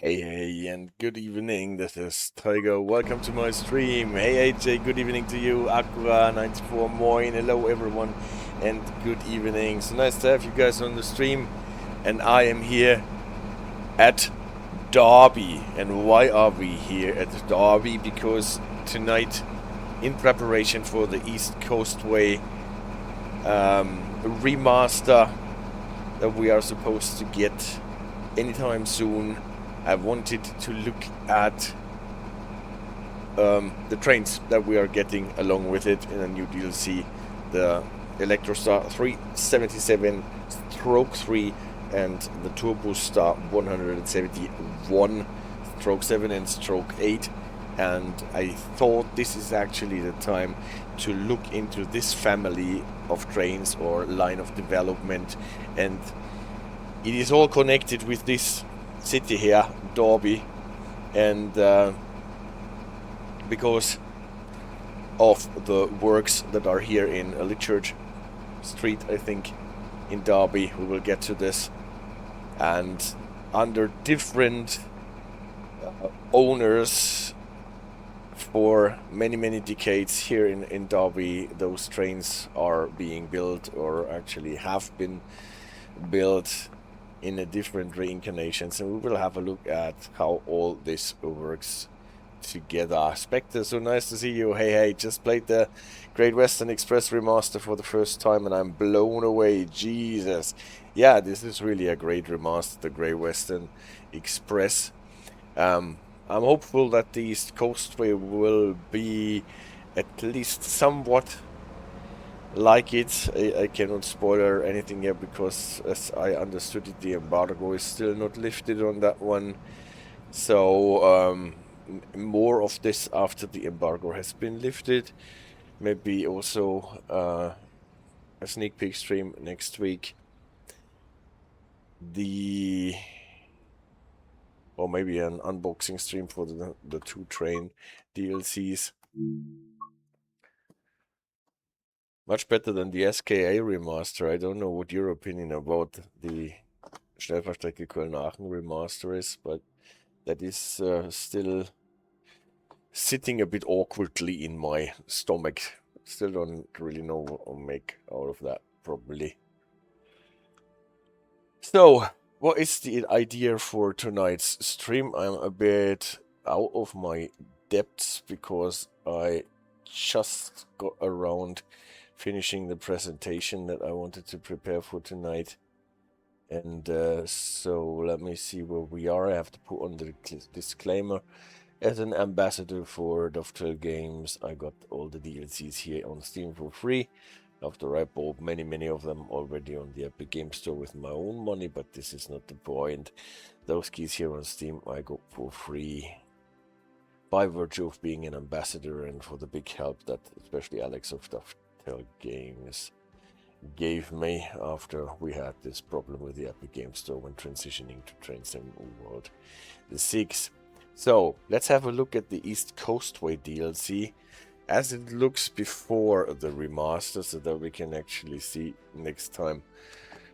Hey, and good evening. This is Tiger. Welcome to my stream. Hey, AJ, good evening to you. Aqua94, moin. Hello, everyone, and good evening. So nice to have you guys on the stream. And I am here at Derby. And why are we here at Derby? Because tonight, in preparation for the East Coastway Remaster that we are supposed to get anytime soon, I wanted to look at the trains that we are getting along with it in a new DLC, the Electrostar 377/3 and the Turbostar 171/7 and /8, and I thought this is actually the time to look into this family of trains or line of development, and it is all connected with this city here, Derby, and because of the works that are here in Litchurch Street, I think, in Derby. We will get to this, and under different owners for many decades here in Derby, those trains are being built, or actually have been built in a different reincarnations, and we will have a look at how all this works together. Spectre, so nice to see you. Hey, just played the Great Western Express remaster for the first time and I'm blown away. Jesus, yeah, this is really a great remaster, the Great Western Express. I'm hopeful that the East Coastway will be at least somewhat like it. I cannot spoiler anything yet because, as I understood it, the embargo is still not lifted on that one. So more of this after the embargo has been lifted. Maybe also a sneak peek stream next week. Or maybe an unboxing stream for the two train DLCs. Much better than the SKA remaster. I don't know what your opinion about the Schnellfahrstrecke Köln-Aachen remaster is, but that is still sitting a bit awkwardly in my stomach. Still don't really know what I'll make out of that, probably. So, what is the idea for tonight's stream? I'm a bit out of my depths because I just got around finishing the presentation that I wanted to prepare for tonight, and so let me see where we are. I have to put on the disclaimer. As an ambassador for Dovetail Games, I got all the DLCs here on Steam for free, after I bought many of them already on the Epic Game Store with my own money, but this is not the point. Those keys here on Steam I got for free by virtue of being an ambassador, and for the big help that especially Alex of Dovetail Games gave me after we had this problem with the Epic Game Store when transitioning to Train Sim World 6. So let's have a look at the East Coastway DLC as it looks before the remaster, so that we can actually see next time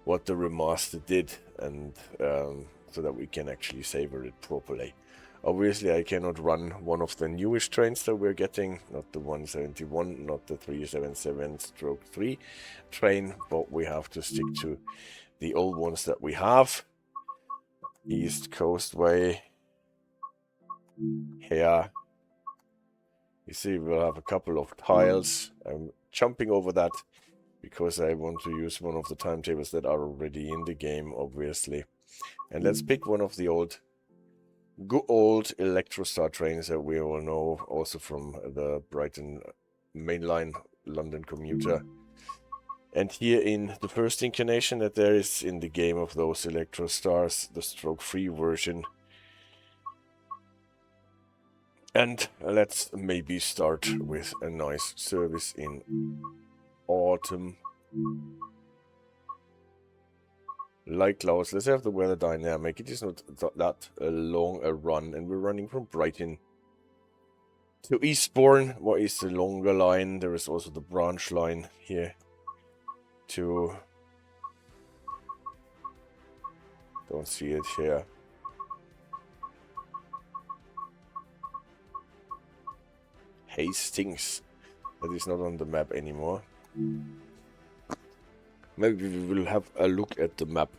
what the remaster did, and so that we can actually savor it properly. Obviously, I cannot run one of the newish trains that we're getting, not the 171, not the 377/3 train, but we have to stick to the old ones that we have. East Coastway. Here, you see we'll have a couple of tiles. I'm jumping over that because I want to use one of the timetables that are already in the game, obviously. And let's pick one of the good old Electrostar trains that we all know, also from the Brighton mainline London commuter. And here in the first incarnation that there is in the game of those Electrostars, the stroke-free version. And let's maybe start with a nice service in autumn. Like clouds, let's have the weather dynamic. It is not that long a run, and we're running from Brighton to Eastbourne. What is the longer line? There is also the branch line here to... Don't see it here. Hastings. That is not on the map anymore. Maybe we will have a look at the map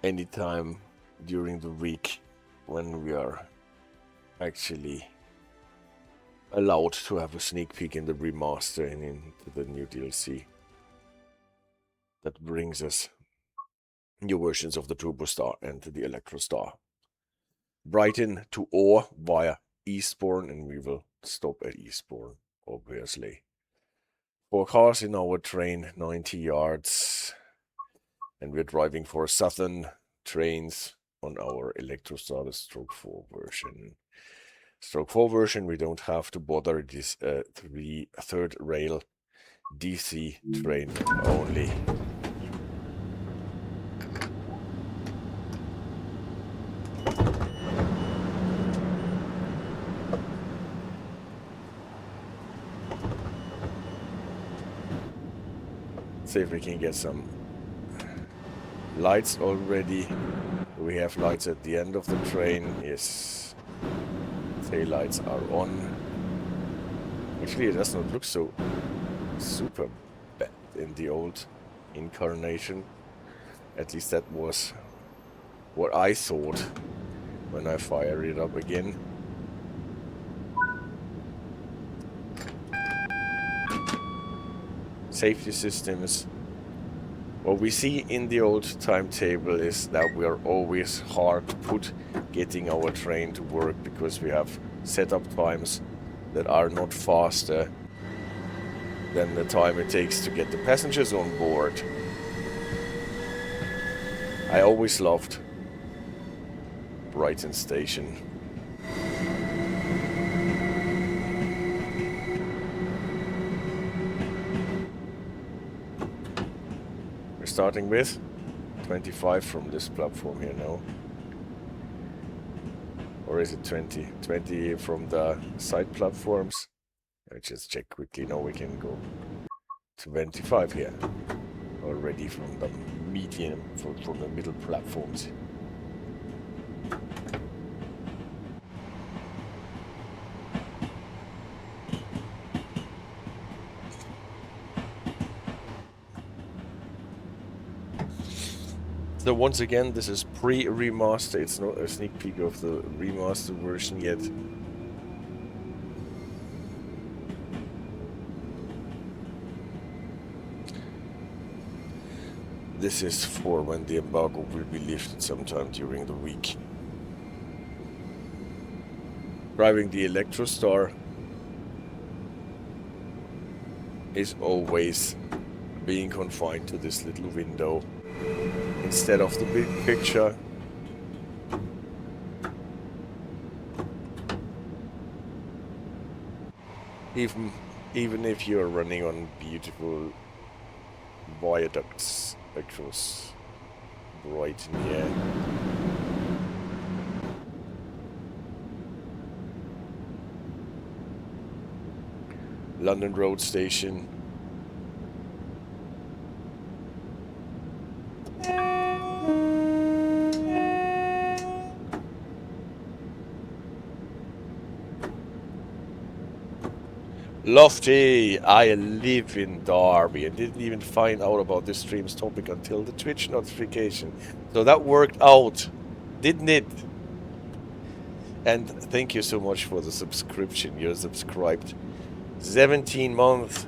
anytime during the week when we are actually allowed to have a sneak peek in the remaster and into the new DLC. That brings us new versions of the Turbostar and the Electrostar. Brighton to Orr via Eastbourne, and we will stop at Eastbourne, obviously. 4 cars in our train, 90 yards, and we're driving for Southern trains on our Electrostar, the Stroke 4 version. Stroke 4 version, we don't have to bother. It is a third rail DC train only. See if we can get some lights already. We have lights at the end of the train. Yes, tail lights are on. Actually, it does not look so super bad in the old incarnation. At least that was what I thought when I fired it up again. Safety systems. What we see in the old timetable is that we are always hard put getting our train to work because we have setup times that are not faster than the time it takes to get the passengers on board. I always loved Brighton Station. We're starting with 25 from this platform here now. Or is it 20? 20 from the side platforms. Let me just check quickly. Now we can go 25 here. Already from the medium, from the middle platforms. So once again, this is pre-remaster. It's not a sneak peek of the remaster version yet. This is for when the embargo will be lifted sometime during the week. Driving the Electrostar is always being confined to this little window instead of the big picture. Even if you're running on beautiful viaducts across Brighton here. London Road Station. Lofty, I live in Derby. I didn't even find out about this stream's topic until the Twitch notification. So that worked out, didn't it? And thank you so much for the subscription. You're subscribed 17 months.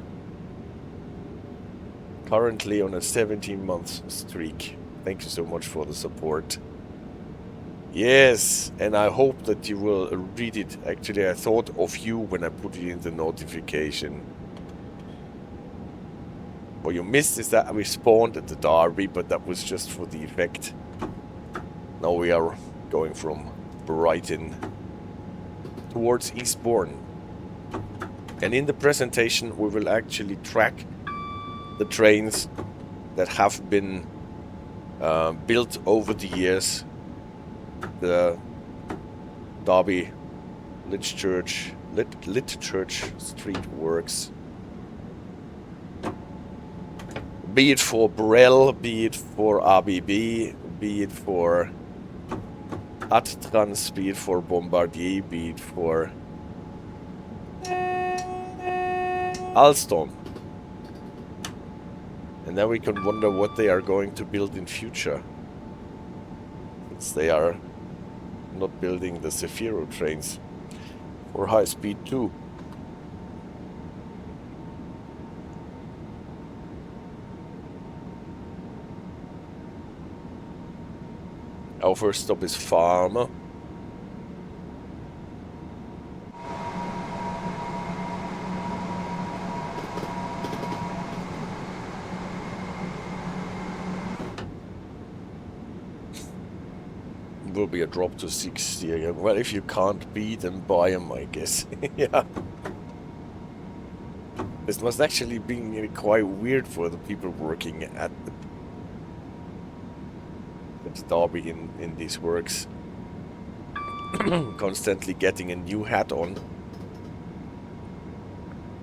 Currently on a 17-month streak. Thank you so much for the support. Yes, and I hope that you will read it. Actually, I thought of you when I put it in the notification. What you missed is that we spawned at the Derby, but that was just for the effect. Now we are going from Brighton towards Eastbourne. And in the presentation, we will actually track the trains that have been built over the years. The Derby Litchurch Street Works. Be it for BREL, be it for ABB, be it for ADtranz, be it for Bombardier, be it for Alstom. And then we can wonder what they are going to build in future. Since they are not building the Zefiro trains for high speed too. Our first stop is Falmer. Will be a drop to 60 again. Well, if you can't beat them, buy them, I guess. Yeah. This must actually be quite weird for the people working at Derby in these works. Constantly getting a new hat on.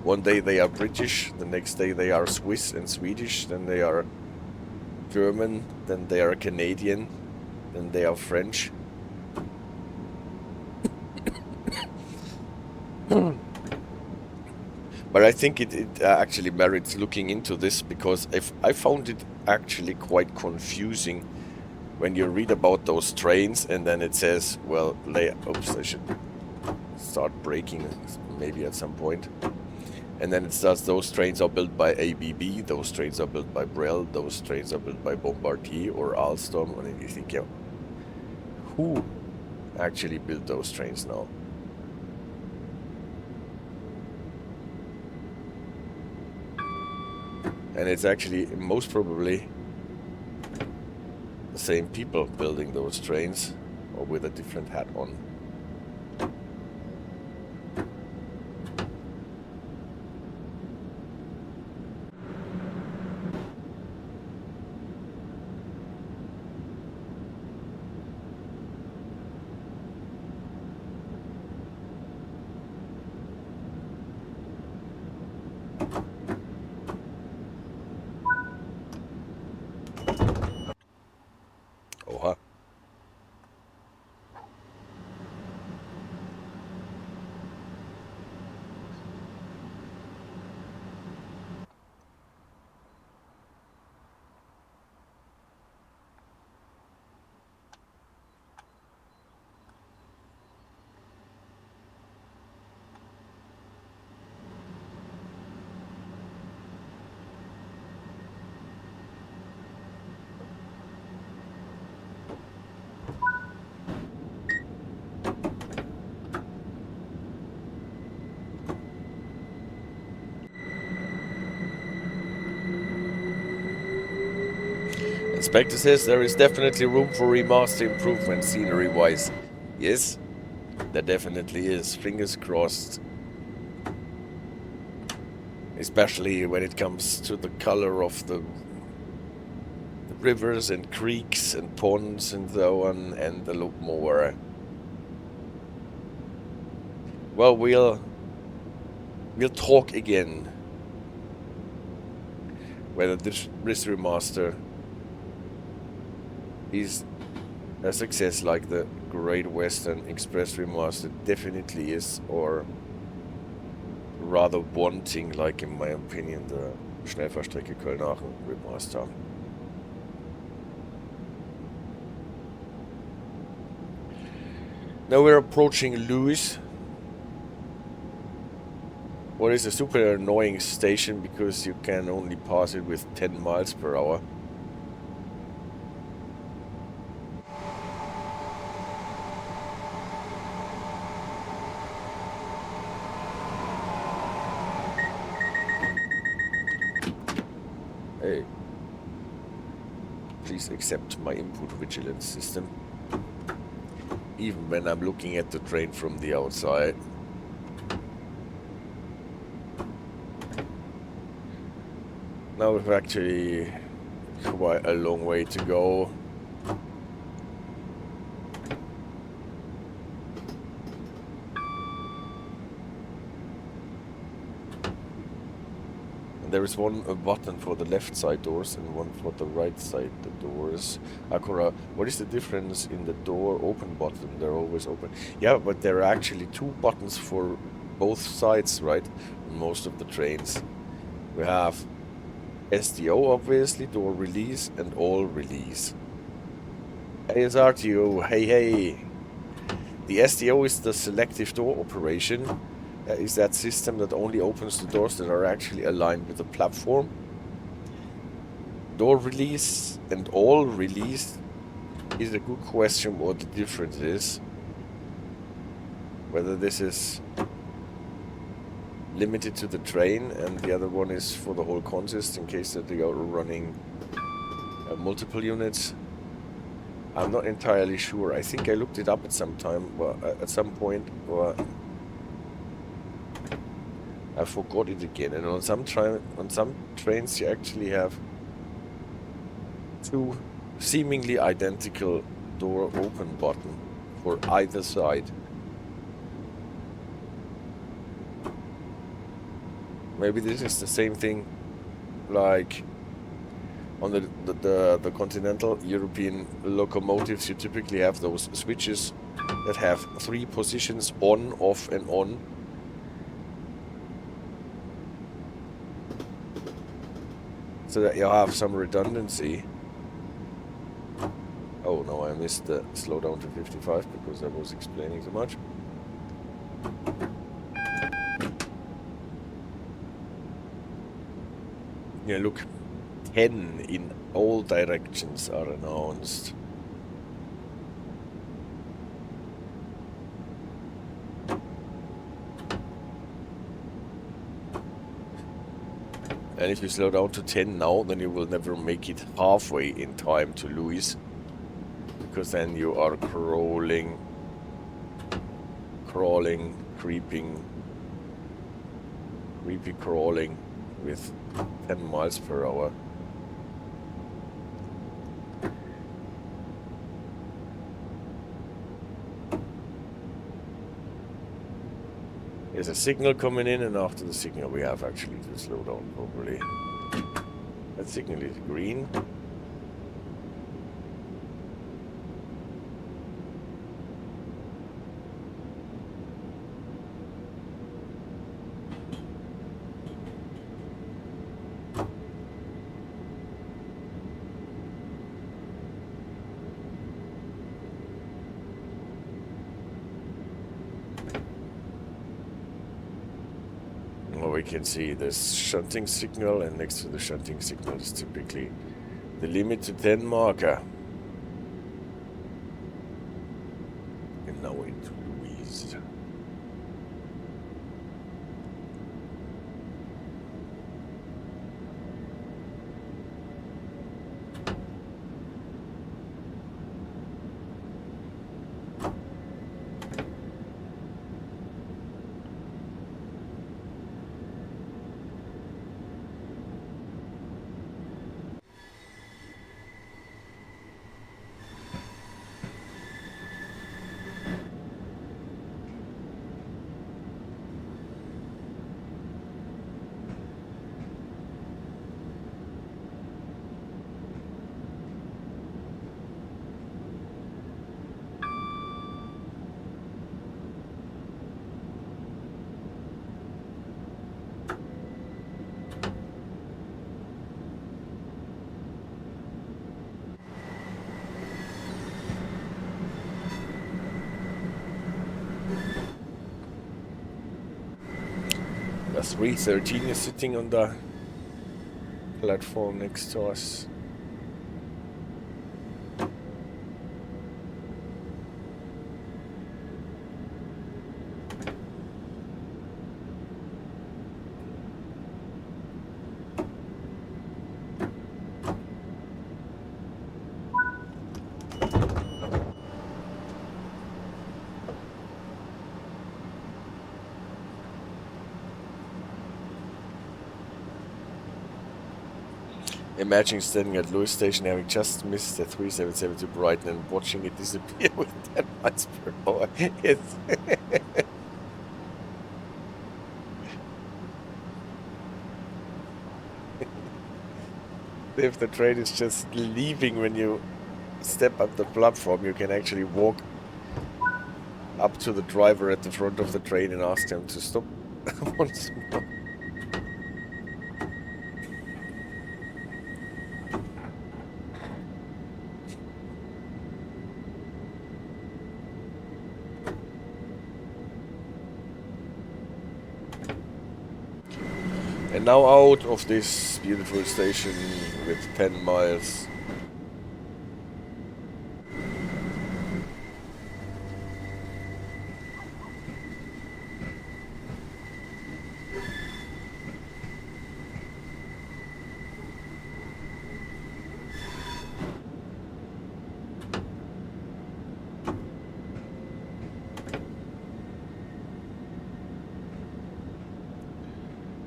One day they are British, the next day they are Swiss and Swedish, then they are German, then they are Canadian, then they are French. But I think it actually merits looking into this, because I found it actually quite confusing when you read about those trains and then it says, well, oops, I should start braking maybe at some point. And then it says those trains are built by ABB, those trains are built by BREL, those trains are built by Bombardier or Alstom. And then you think, yeah, who actually built those trains now? And it's actually most probably the same people building those trains, or with a different hat on. Inspector says there is definitely room for remaster improvement scenery-wise. Yes, there definitely is. Fingers crossed. Especially when it comes to the color of the rivers and creeks and ponds and so on, and the look more. Well, we'll talk again whether this remaster is a success like the Great Western Express Remaster definitely is, or rather wanting, like in my opinion, the Schnellfahrstrecke Köln-Aachen Remaster. Now we're approaching Lewes. What is a super annoying station because you can only pass it with 10 miles per hour. Hey, please accept my input vigilance system, even when I'm looking at the train from the outside. Now we've actually quite a long way to go. There is one button for the left side doors and one for the right side doors. Akura, what is the difference in the door open button? They're always open. Yeah, but there are actually two buttons for both sides, right? On most of the trains. We have SDO, obviously, door release, and all release. ASRTO, hey hey! The SDO is the selective door operation. Is that system that only opens the doors that are actually aligned with the platform. Door release and all release is a good question what the difference is. Whether this is limited to the train and the other one is for the whole consist in case that they are running multiple units. I'm not entirely sure. I think I looked it up at some time, at some point, but I forgot it again. And on some trains you actually have two seemingly identical door open button for either side. Maybe this is the same thing like on the continental European locomotives. You typically have those switches that have 3 positions, on, off and on. So that you have some redundancy. Oh no, I missed the slow down to 55 because I was explaining so much. Yeah, look, 10 in all directions are announced. And if you slow down to 10 now, then you will never make it halfway in time to Lewes. Because then you are crawling, creepy crawling with 10 miles per hour. There's a signal coming in, and after the signal we have actually to slow down properly. That signal is green. We can see this shunting signal, and next to the shunting signal is typically the limit to 10 marker. And now into Lewes. The 313 is sitting on the platform next to us. Imagine standing at Lewes station having just missed the 377 to Brighton and watching it disappear with 10 miles per hour. It's if the train is just leaving when you step up the platform, you can actually walk up to the driver at the front of the train and asked him to stop once more. And now out of this beautiful station with 10 miles.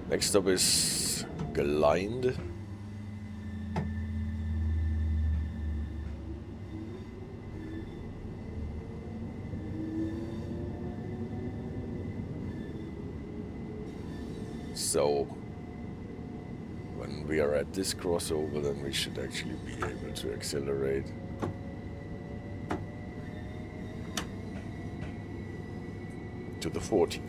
Next stop is Glynde. So when we are at this crossover, then we should actually be able to accelerate. To the 40.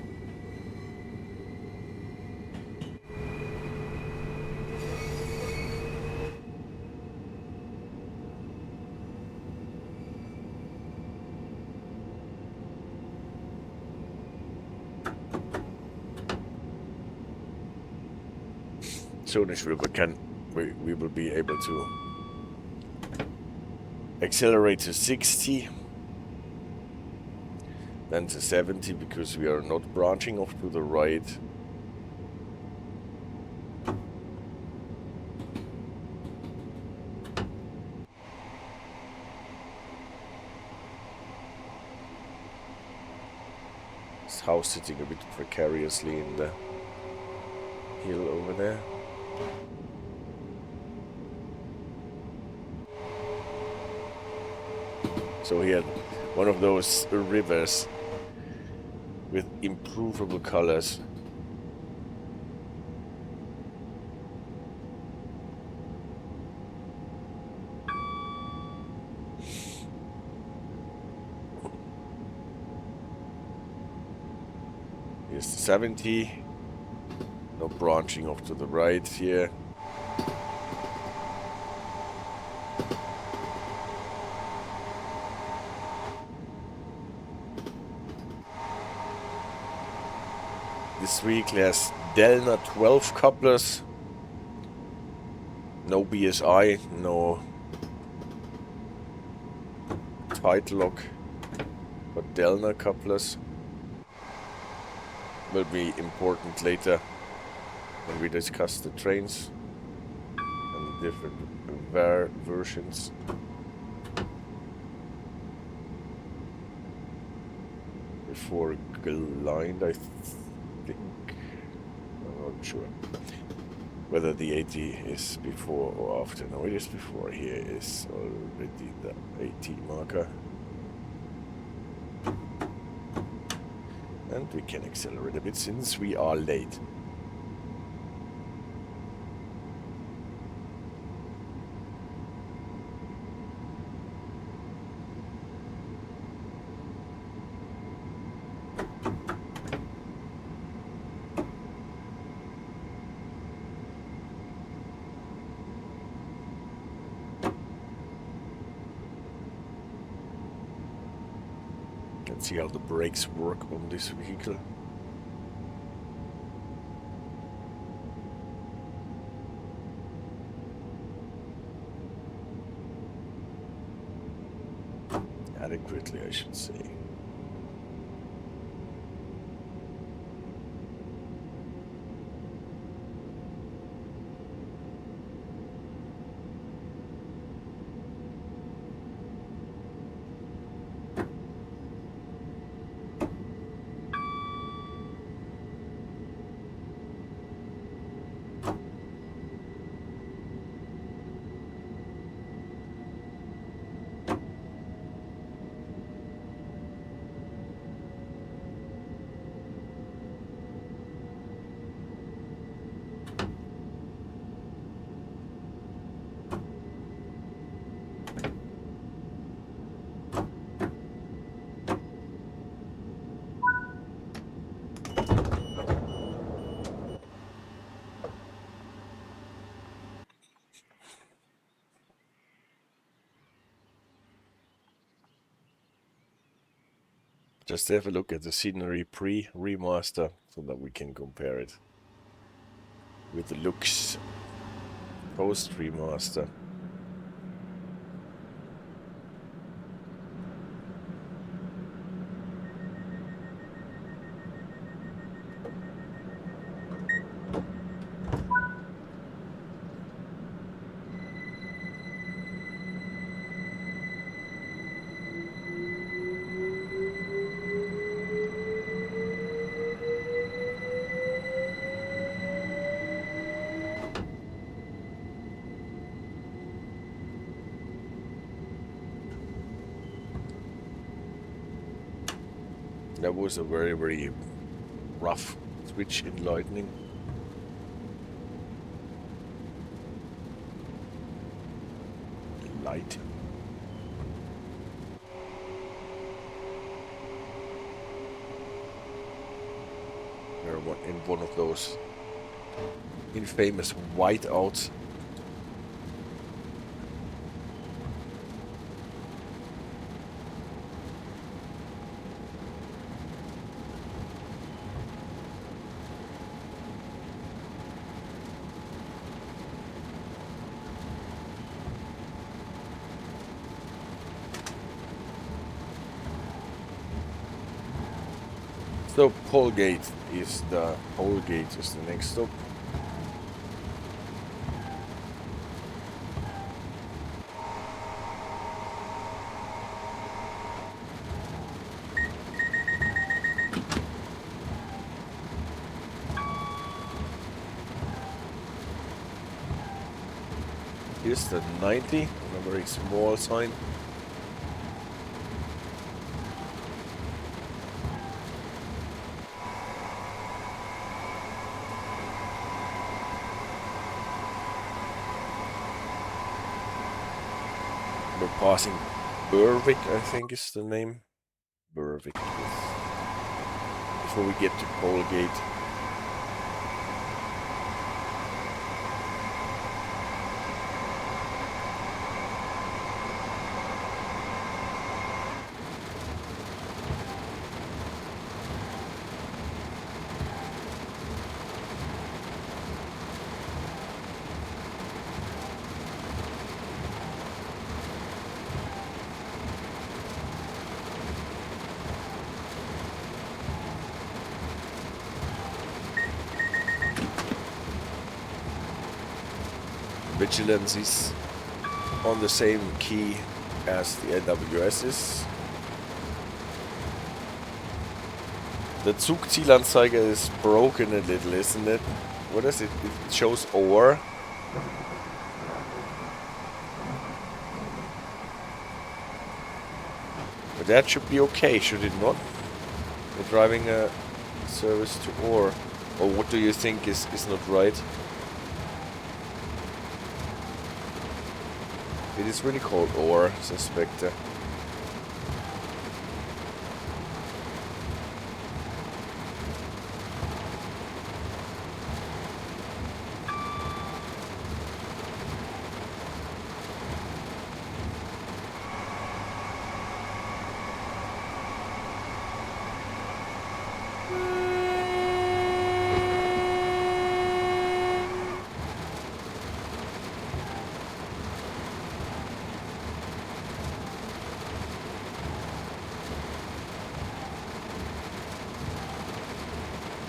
Soon as we will be able to accelerate to 60, then to 70, because we are not branching off to the right. This house sitting a bit precariously in the hill over there. So he had one of those rivers with improvable colors. Here's the 70. No branching off to the right here. This vehicle has Delna 12 couplers, no BSI, no title lock, but Delna couplers will be important later when we discuss the trains and the different versions. Before Glynde, I think, I'm not sure whether the 80 is before or after. No, it is before. Here is already the 80 marker. And we can accelerate a bit since we are late. Let's see how the brakes work on this vehicle. Adequately, I should say. Just have a look at the scenery pre-remaster so that we can compare it with the looks post-remaster. That was a very, very rough switch in lightning. Light. We're in one of those infamous whiteouts. So Polegate is the next stop. Here's the 90 on a very small sign. We're passing Berwick, I think is the name. Berwick. Before we get to Polegate. Vigilance is on the same key as the AWS is. The Zugzielanzeiger is broken a little, isn't it? What is it? It shows over. But that should be okay, should it not? We're driving a service to Or. Or what do you think is not right? It is really called Or, Suspector.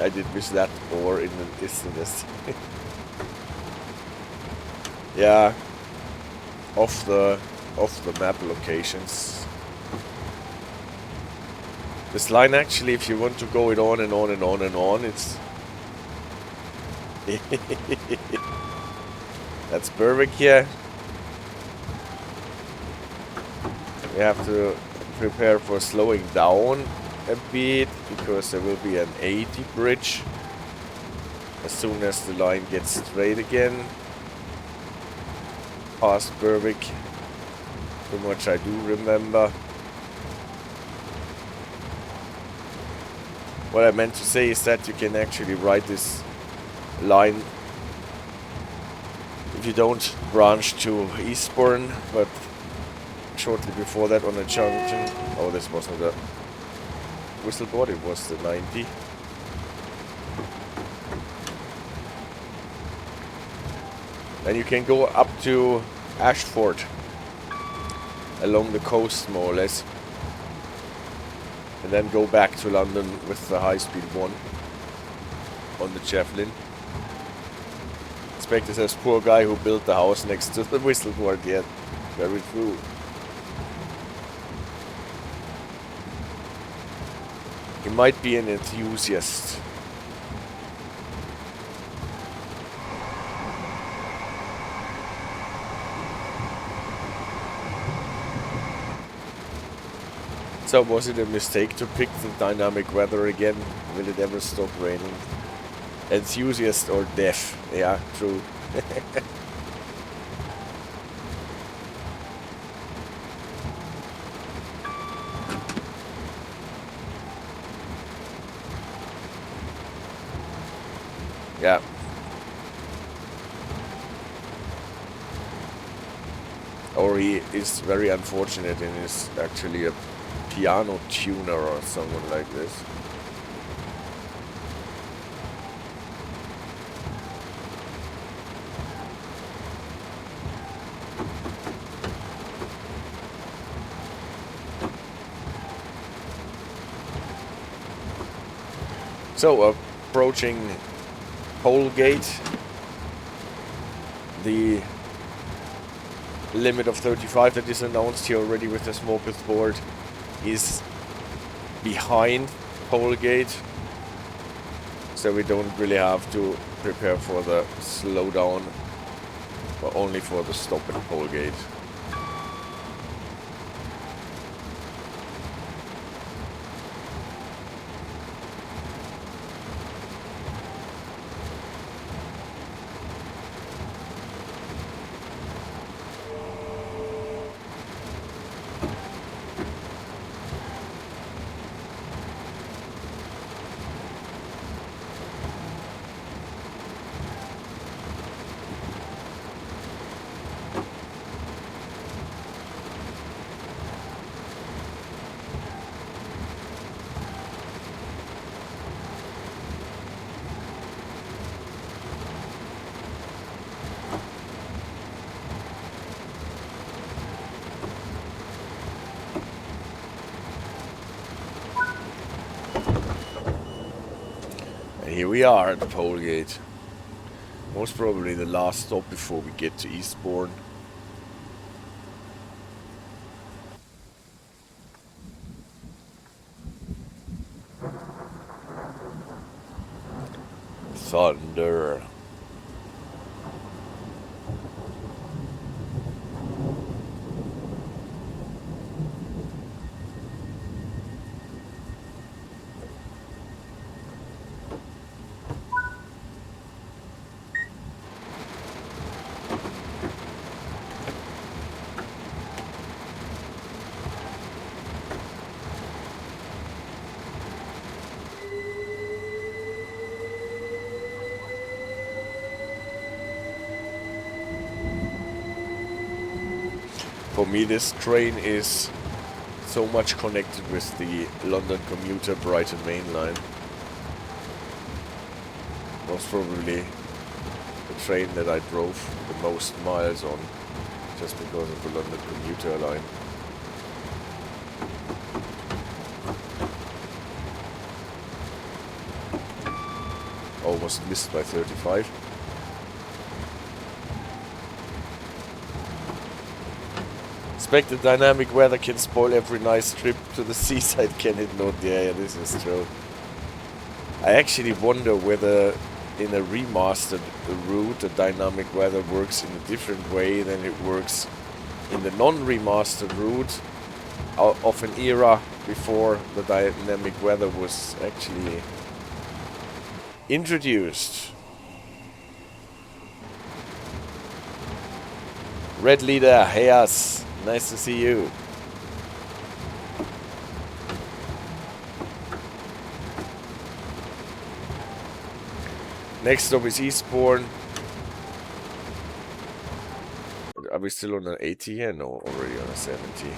I did miss that Or in the distance. Yeah, off the map locations. This line actually, if you want to go it on and on and on and on, it's that's Berwick here. We have to prepare for slowing down a bit because there will be an 80 bridge as soon as the line gets straight again past Berwick. So much I do remember. What I meant to say is that you can actually ride this line if you don't branch to Eastbourne, but shortly before that on the junction. Oh, this wasn't the Whistleboard, it was the 90. And you can go up to Ashford, along the coast more or less. And then go back to London with the high-speed one on the Javelin. Spectre says, poor guy who built the house next to the Whistleboard. Yeah, very true. He might be an enthusiast. So was it a mistake to pick the dynamic weather again? Will it ever stop raining? Enthusiast or deaf? Yeah, true. Yeah. Or he is very unfortunate and is actually a piano tuner or someone like this. So approaching Polegate, the limit of 35 that is announced here already with the smorgasbord is behind Polegate, so we don't really have to prepare for the slowdown, but only for the stop at Polegate. Here we are at the Polegate. Most probably the last stop before we get to Eastbourne. Thunder. For me, this train is so much connected with the London commuter Brighton main line. Most probably the train that I drove the most miles on, just because of the London commuter line. Almost missed by 35. The dynamic weather can spoil every nice trip to the seaside, can it not? Yeah, this is true. I actually wonder whether in a remastered route the dynamic weather works in a different way than it works in the non-remastered route of an era before the dynamic weather was actually introduced. Red Leader, hey us. Nice to see you. Next stop is Eastbourne. Are we still on an 80 here? No, already on a 70.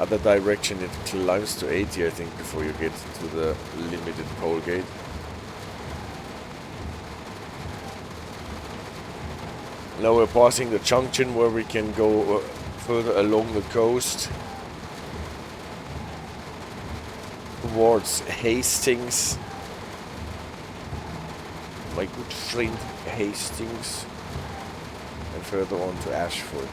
other direction it climbs to 80, I think, before you get to the limited Polegate. Now we're passing the junction where we can go further along the coast towards Hastings. My good friend Hastings. And further on to Ashford.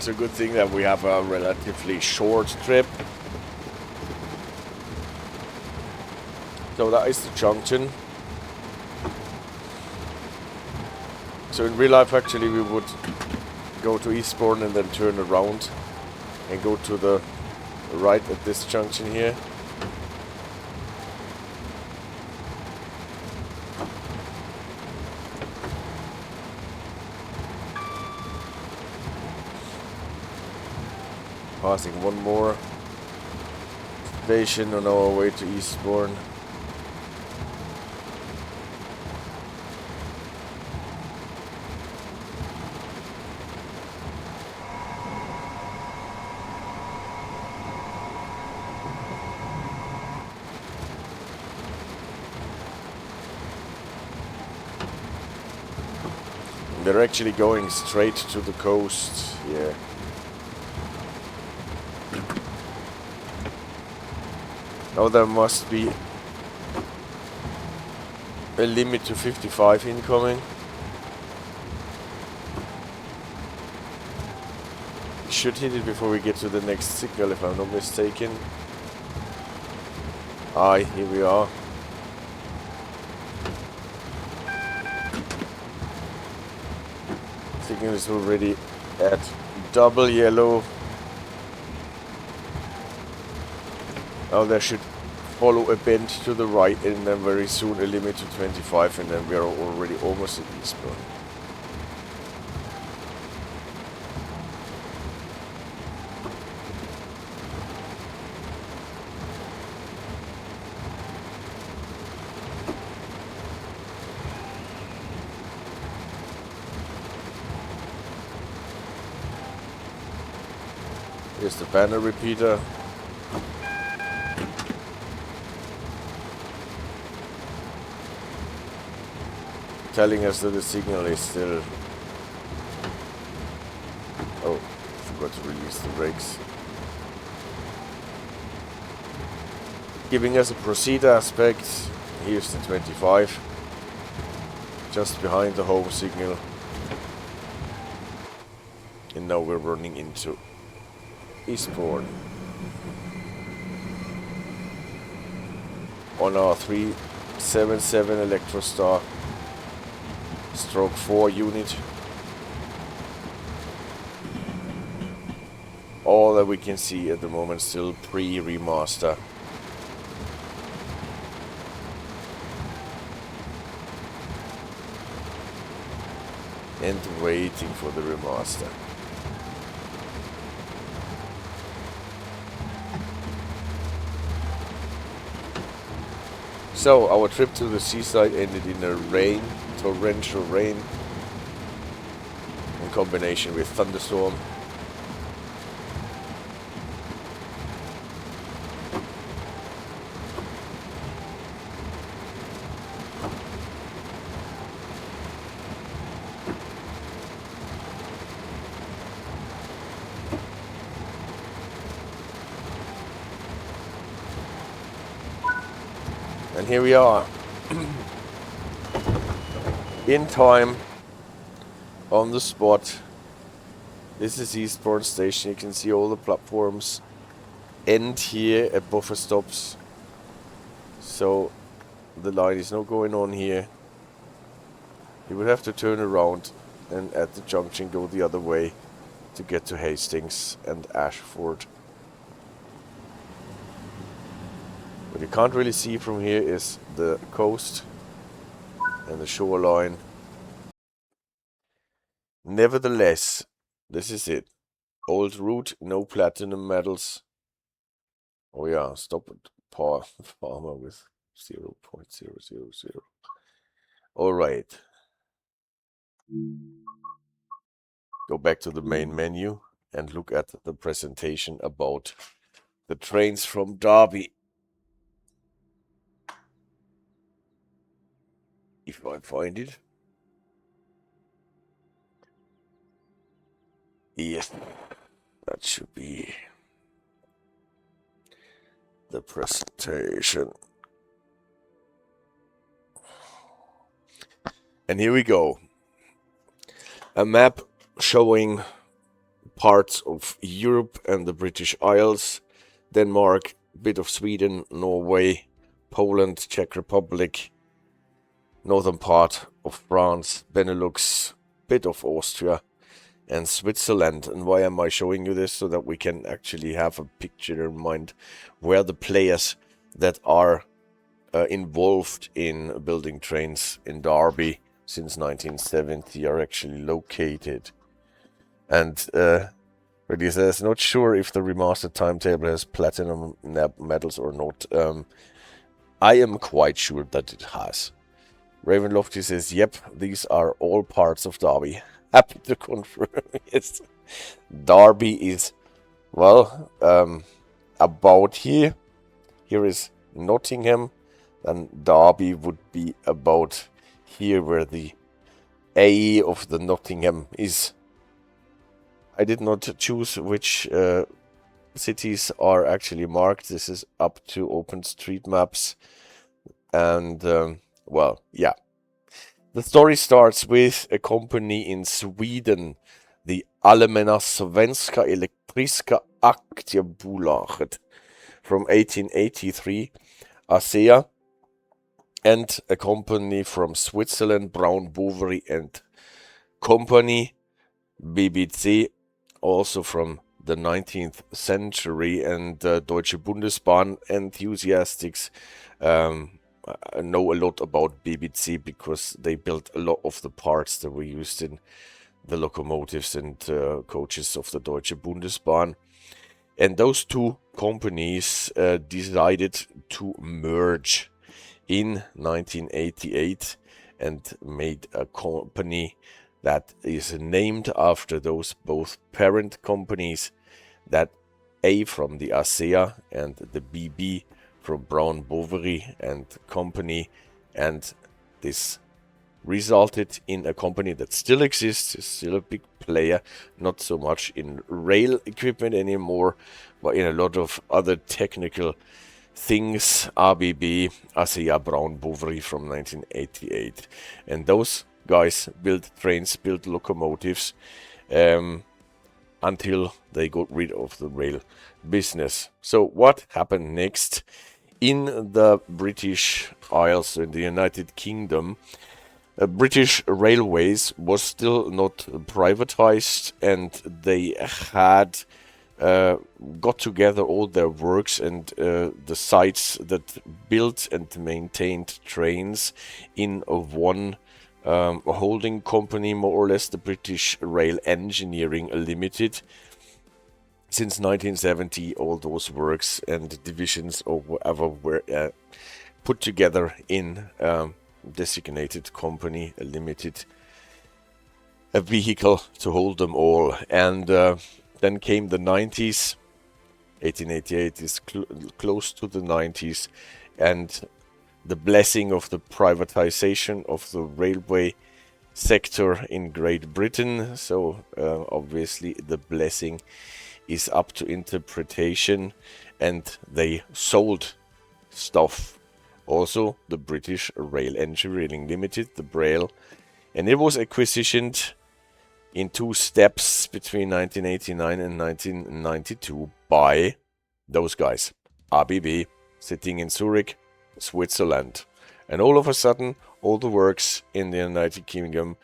It's a good thing that we have a relatively short trip. So that is the junction. So in real life actually we would go to Eastbourne and then turn around and go to the right at this junction here. Passing one more station on our way to Eastbourne. They're actually going straight to the coast, yeah. Now there must be a limit to 55 incoming. Should hit it before we get to the next signal if I'm not mistaken. Aye, here we are. Signal is already at double yellow. Now there should follow a bend to the right and then very soon a limit to 25 and then we are already almost at Eastbourne. Here's the banner repeater. Telling us that the signal is still... Oh, forgot to release the brakes. Giving us a proceed aspect. Here's the 25. Just behind the home signal. And now we're running into Eastbourne. On our 377 Electrostar. Stroke 4 unit. All that we can see at the moment still pre-remaster. And waiting for the remaster. So our trip to the seaside ended in a rain. Torrential rain in combination with thunderstorm. And here we are. In time, on the spot. This is Eastbourne station. You can see all the platforms end here at buffer stops. So the line is not going on here. You would have to turn around and at the junction go the other way to get to Hastings and Ashford. What you can't really see from here is the coast and the shoreline. Nevertheless, this is it. Old route, no platinum medals. Oh yeah, stop it. Falmer with 0.000. Alright. Go back to the main menu and look at the presentation about the trains from Derby. If I find it. Yes, that should be the presentation. And here we go. A map showing parts of Europe and the British Isles, Denmark, bit of Sweden, Norway, Poland, Czech Republic, northern part of France, Benelux, bit of Austria, and Switzerland. And why am I showing you this? So that we can actually have a picture in mind where the players that are involved in building trains in Derby since 1970 are actually located. And really says, not sure if the remastered timetable has platinum medals or not. I am quite sure that it has. Ravenlofty says, yep, these are all parts of Derby. Happy to confirm. Yes. Derby is, well, about here. Here is Nottingham. And Derby would be about here where the A of the Nottingham is. I did not choose which cities are actually marked. This is up to OpenStreetMaps. And, well, yeah. The story starts with a company in Sweden, the Allmänna Svenska Elektriska Aktiebolaget, from 1883, ASEA, and a company from Switzerland, Brown Boveri and Company, BBC, also from the 19th century, and Deutsche Bundesbahn enthusiasts know a lot about BBC because they built a lot of the parts that were used in the locomotives and coaches of the Deutsche Bundesbahn. And those two companies decided to merge in 1988 and made a company that is named after those both parent companies, that A from the ASEA and the BB from Brown Boveri and Company, and this resulted in a company that still exists, is still a big player, not so much in rail equipment anymore, but in a lot of other technical things. ABB, ASEA Brown Boveri from 1988. And those guys built trains, built locomotives, until they got rid of the rail business. So what happened next? In the British Isles, in the United Kingdom, British Railways was still not privatized, and they had got together all their works and the sites that built and maintained trains in one holding company, more or less, the British Rail Engineering Limited. Since 1970, all those works and divisions or whatever were put together in designated company, a limited vehicle to hold them all. And then came the 90s. 1888 is close to the 90s, and the blessing of the privatization of the railway sector in Great Britain. So obviously the blessing is up to interpretation, and they sold stuff. Also the British Rail Engineering Limited, the BREL, and it was acquisitioned in two steps between 1989 and 1992 by those guys. ABB, sitting in Zurich, Switzerland. And all of a sudden, all the works in the United Kingdom,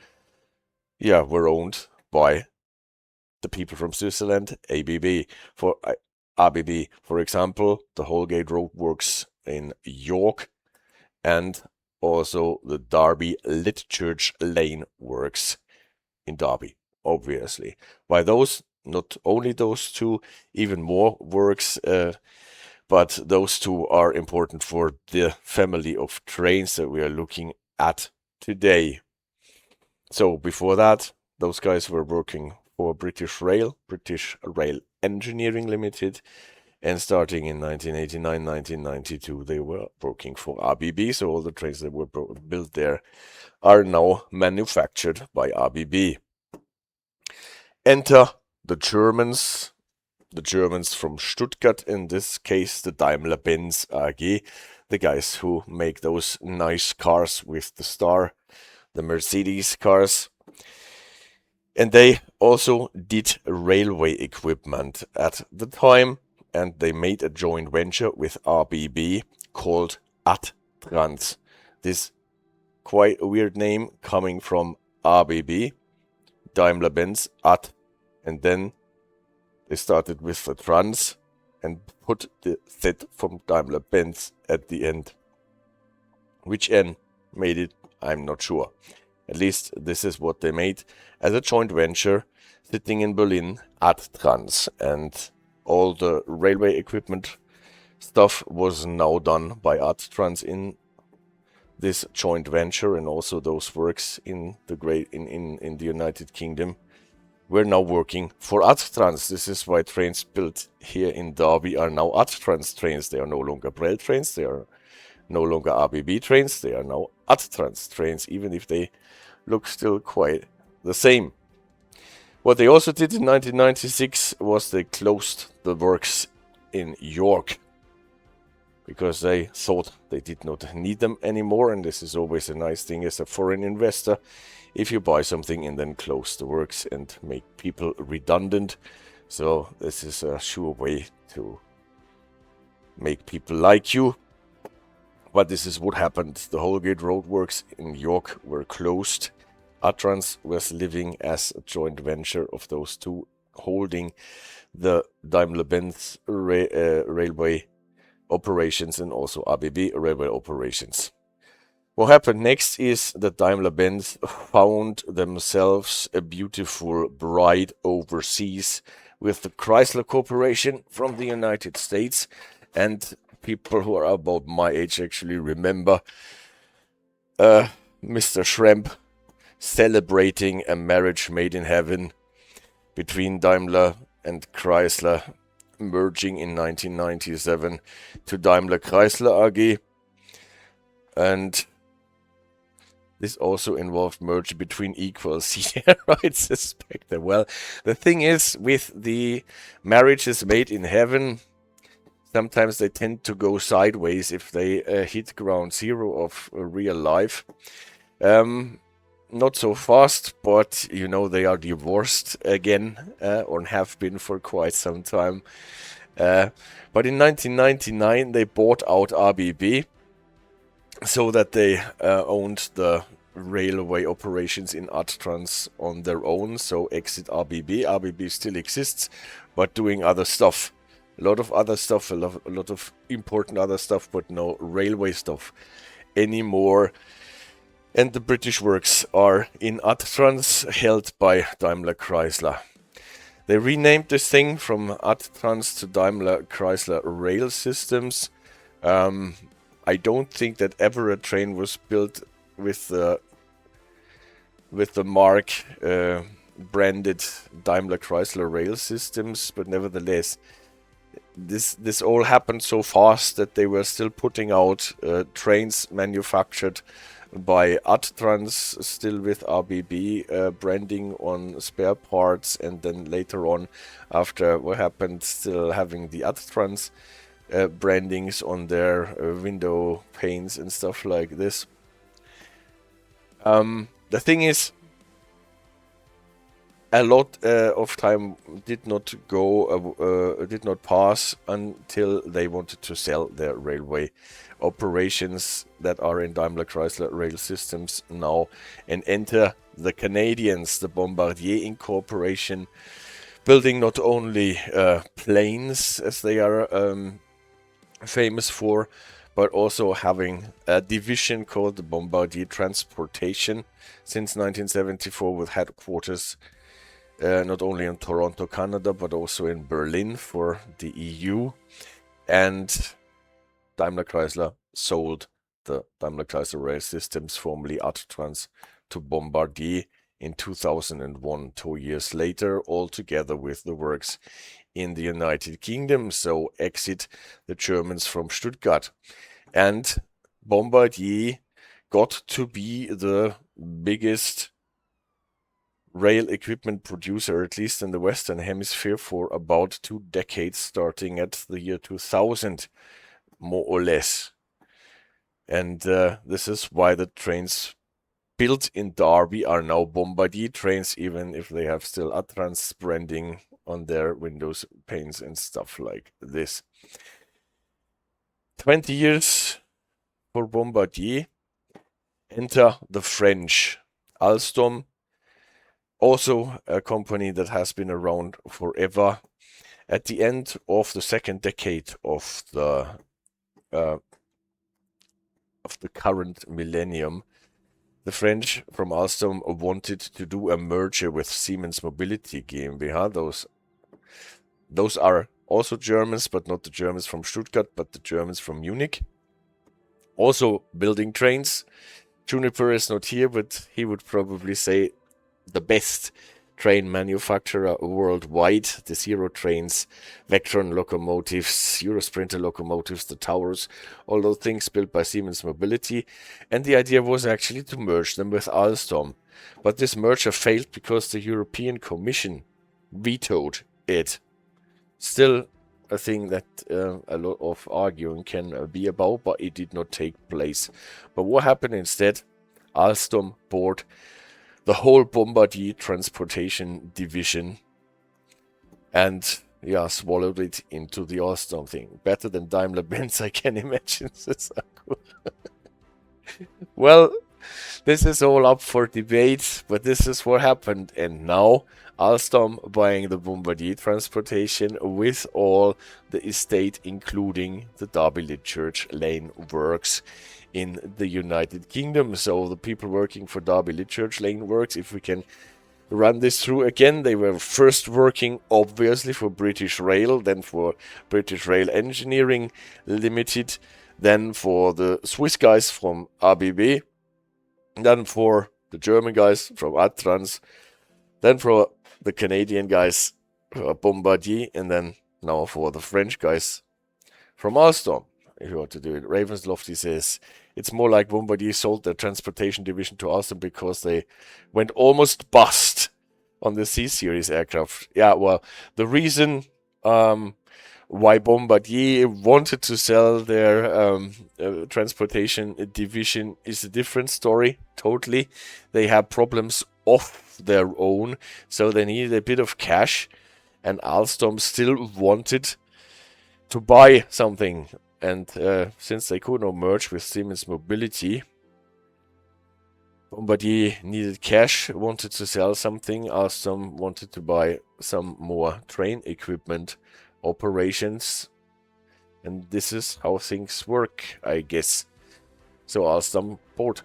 yeah, were owned by the people from Switzerland, ABB. For example, the Holgate Road Works in York, and also the Derby Litchurch Lane Works in Derby, obviously. By those, not only those two, even more works, but those two are important for the family of trains that we are looking at today. So before that, those guys were working for British Rail Engineering Limited, and starting in 1989, 1992, they were working for ABB, so all the trains that were built there are now manufactured by ABB. Enter the Germans from Stuttgart, in this case the Daimler-Benz AG, the guys who make those nice cars with the star, the Mercedes cars. And they also did railway equipment at the time, and they made a joint venture with ABB called ADtranz. This quite a weird name coming from ABB, Daimler-Benz, Ad, and then they started with the trans and put the Z from Daimler-Benz at the end. Which N made it, I'm not sure. At least this is what they made as a joint venture sitting in Berlin, ADtranz. And all the railway equipment stuff was now done by ADtranz in this joint venture, and also those works in the United Kingdom were now working for ADtranz. This is why trains built here in Derby are now ADtranz trains. They are no longer BREL trains, they are no longer ABB trains, they are now ADtranz trains, even if they look still quite the same. What they also did in 1996 was they closed the works in York, because they thought they did not need them anymore, and this is always a nice thing as a foreign investor, if you buy something and then close the works and make people redundant. So this is a sure way to make people like you. But this is what happened. The Holgate Road Works in York were closed. ADtranz was living as a joint venture of those two, holding the Daimler-Benz railway operations and also ABB railway operations. What happened next is that Daimler-Benz found themselves a beautiful bride overseas with the Chrysler Corporation from the United States. And people who are about my age actually remember Mr. Schremp celebrating a marriage made in heaven between Daimler and Chrysler, merging in 1997 to Daimler Chrysler AG. And this also involved merger between equals here, I suspect. Well, the thing is, with the marriages made in heaven, sometimes they tend to go sideways if they hit ground zero of real life. Not so fast, but you know, they are divorced again, or have been for quite some time. But in 1999 they bought out ABB, so that they owned the railway operations in ADtranz on their own. So exit ABB. ABB still exists, but doing other stuff. A lot of other stuff, a lot of important other stuff, but no railway stuff anymore. And the British works are in ADtranz, held by Daimler Chrysler. They renamed this thing from ADtranz to Daimler Chrysler Rail Systems. I don't think that ever a train was built with the mark branded Daimler Chrysler Rail Systems, but nevertheless, this all happened so fast that they were still putting out trains manufactured by ADtranz, still with ABB branding on spare parts, and then later on, after what happened, still having the ADtranz brandings on their window panes and stuff like this. The thing is, a lot of time did not pass until they wanted to sell their railway operations that are in Daimler Chrysler Rail Systems now and enter the Canadians, the Bombardier Incorporation, building not only planes as they are famous for, but also having a division called the Bombardier Transportation since 1974 with headquarters not only in Toronto, Canada, but also in Berlin for the EU. And Daimler Chrysler sold the Daimler Chrysler Rail Systems, formerly ADtranz, to Bombardier in 2001, 2 years later, all together with the works in the United Kingdom. So exit the Germans from Stuttgart. And Bombardier got to be the biggest rail equipment producer, at least in the Western Hemisphere, for about 2 decades, starting at the year 2000, more or less. And this is why the trains built in Derby are now Bombardier trains, even if they have still ADtranz branding on their windows panes and stuff like this. 20 years for Bombardier. Enter the French. Alstom, also a company that has been around forever. At the end of the second decade of the current millennium, the French from Alstom wanted to do a merger with Siemens Mobility GmbH. Those are also Germans, but not the Germans from Stuttgart, but the Germans from Munich. Also building trains. Juniper is not here, but he would probably say the best train manufacturer worldwide. The Zero trains, Vectron locomotives, Eurosprinter locomotives, the towers, all those things built by Siemens Mobility. And the idea was actually to merge them with Alstom. But this merger failed because the European Commission vetoed it. Still a thing that a lot of arguing can be about, but it did not take place. But what happened instead? Alstom bought the whole Bombardier Transportation division and swallowed it into the Alstom thing. Better than Daimler-Benz, I can imagine. Well, this is all up for debate, but this is what happened. And now Alstom buying the Bombardier Transportation with all the estate, including the Derby Litchurch Lane Works in the United Kingdom. So the people working for Derby Litchurch Lane Works, if we can run this through again, they were first working obviously for British Rail, then for British Rail Engineering Limited, then for the Swiss guys from ABB, then for the German guys from ADtranz, then for the Canadian guys Bombardier, and then now for the French guys from Alstom. If you want to do it, Ravenslofty says it's more like Bombardier sold their transportation division to Alstom because they went almost bust on the C-Series aircraft. Yeah, well, the reason why Bombardier wanted to sell their transportation division is a different story, totally. They had problems of their own, so they needed a bit of cash, and Alstom still wanted to buy something. And since they could not merge with Siemens Mobility, Bombardier needed cash, wanted to sell something. Alstom wanted to buy some more train equipment operations. And this is how things work, I guess. So Alstom bought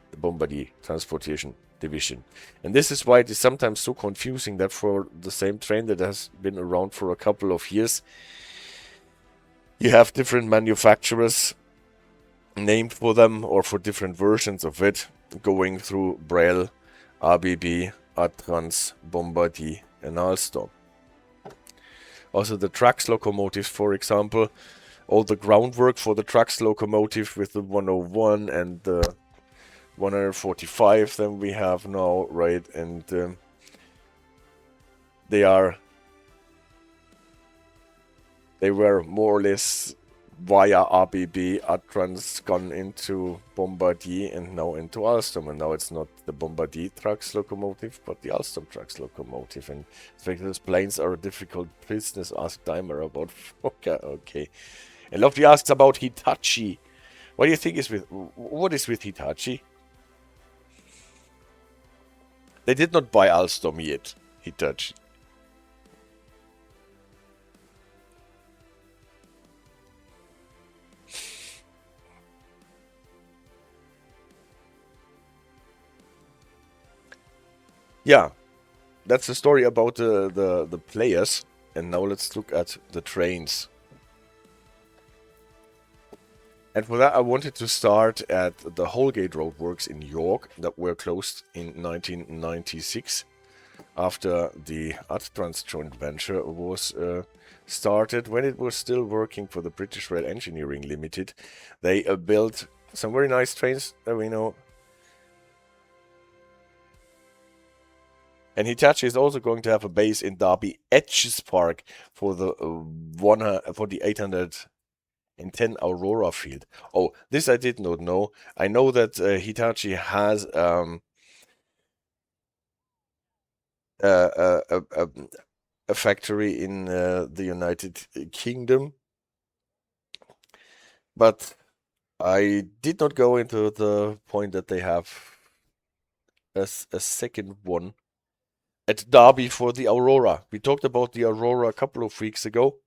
the Bombardier Transportation division. And this is why it is sometimes so confusing that for the same train that has been around for a couple of years, you have different manufacturers named for them or for different versions of it, going through BREL, ABB, ADtranz, Bombardier, and Alstom. Also the Trax locomotives, for example, all the groundwork for the Trax locomotive with the 101 and the 145 then we have now, right? And they were more or less via RBB, ADtranz gone into Bombardier and now into Alstom. And now it's not the Bombardier trucks locomotive, but the Alstom trucks locomotive. And those planes are a difficult business, asked Daimler about. Okay. And Lofty asks about Hitachi. What do you think what is with Hitachi? They did not buy Alstom yet, Hitachi. Yeah, that's the story about the players. And now let's look at the trains. And for that, I wanted to start at the Polegate Roadworks in York that were closed in 1996 after the ADtranz joint venture was started. When it was still working for the British Rail Engineering Limited, they built some very nice trains that we know. And Hitachi is also going to have a base in Derby Litchurch Park for the 810 Aurora field. Oh, this I did not know. I know that Hitachi has a factory in the United Kingdom, but I did not go into the point that they have a second one at Derby for the Aurora. We talked about the Aurora a couple of weeks ago,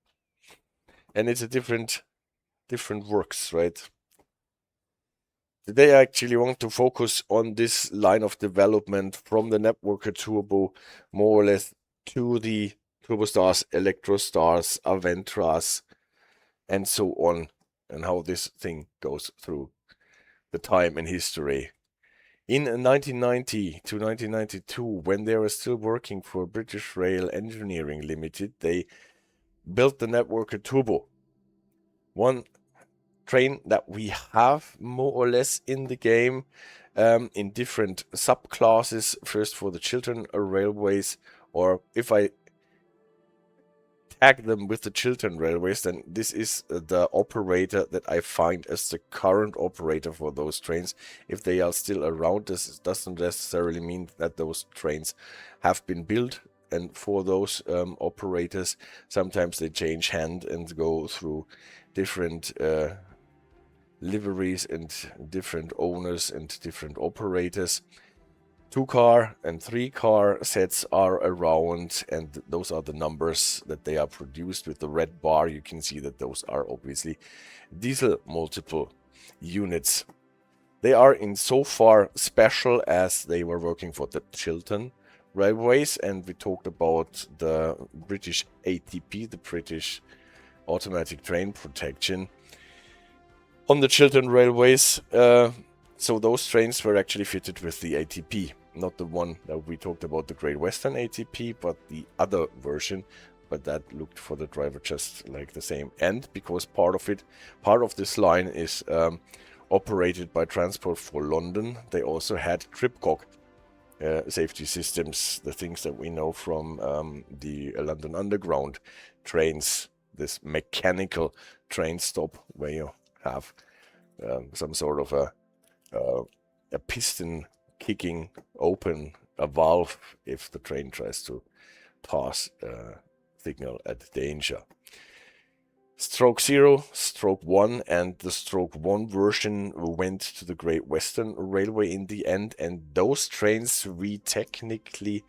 and it's a different works, right? They actually want to focus on this line of development from the Networker Turbo more or less to the Turbostars, Electrostars, Aventras, and so on, and how this thing goes through the time and history. In 1990 to 1992, when they were still working for British Rail Engineering Limited, they built the Networker Turbo. One train that we have more or less in the game in different subclasses. First for the Chiltern Railways, or if I tag them with the Chiltern Railways, then this is the operator that I find as the current operator for those trains. If they are still around, this doesn't necessarily mean that those trains have been built. And for those operators, sometimes they change hand and go through different liveries and different owners and different operators. 2-car and 3-car sets are around, and those are the numbers that they are produced with the red bar. You can see that those are obviously diesel multiple units. They are in so far special as they were working for the Chiltern Railways, and we talked about the British ATP, the British Automatic Train Protection, on the Chiltern Railways. So those trains were actually fitted with the ATP, not the one that we talked about, the Great Western ATP, but the other version. But that looked for the driver just like the same. And because part of this line is operated by Transport for London, they also had Tripcock safety systems, the things that we know from the London Underground trains, this mechanical train stop where you have some sort of a piston kicking open a valve if the train tries to pass a signal at danger. Stroke 0, Stroke 1, and the Stroke 1 version went to the Great Western Railway in the end, and those trains we technically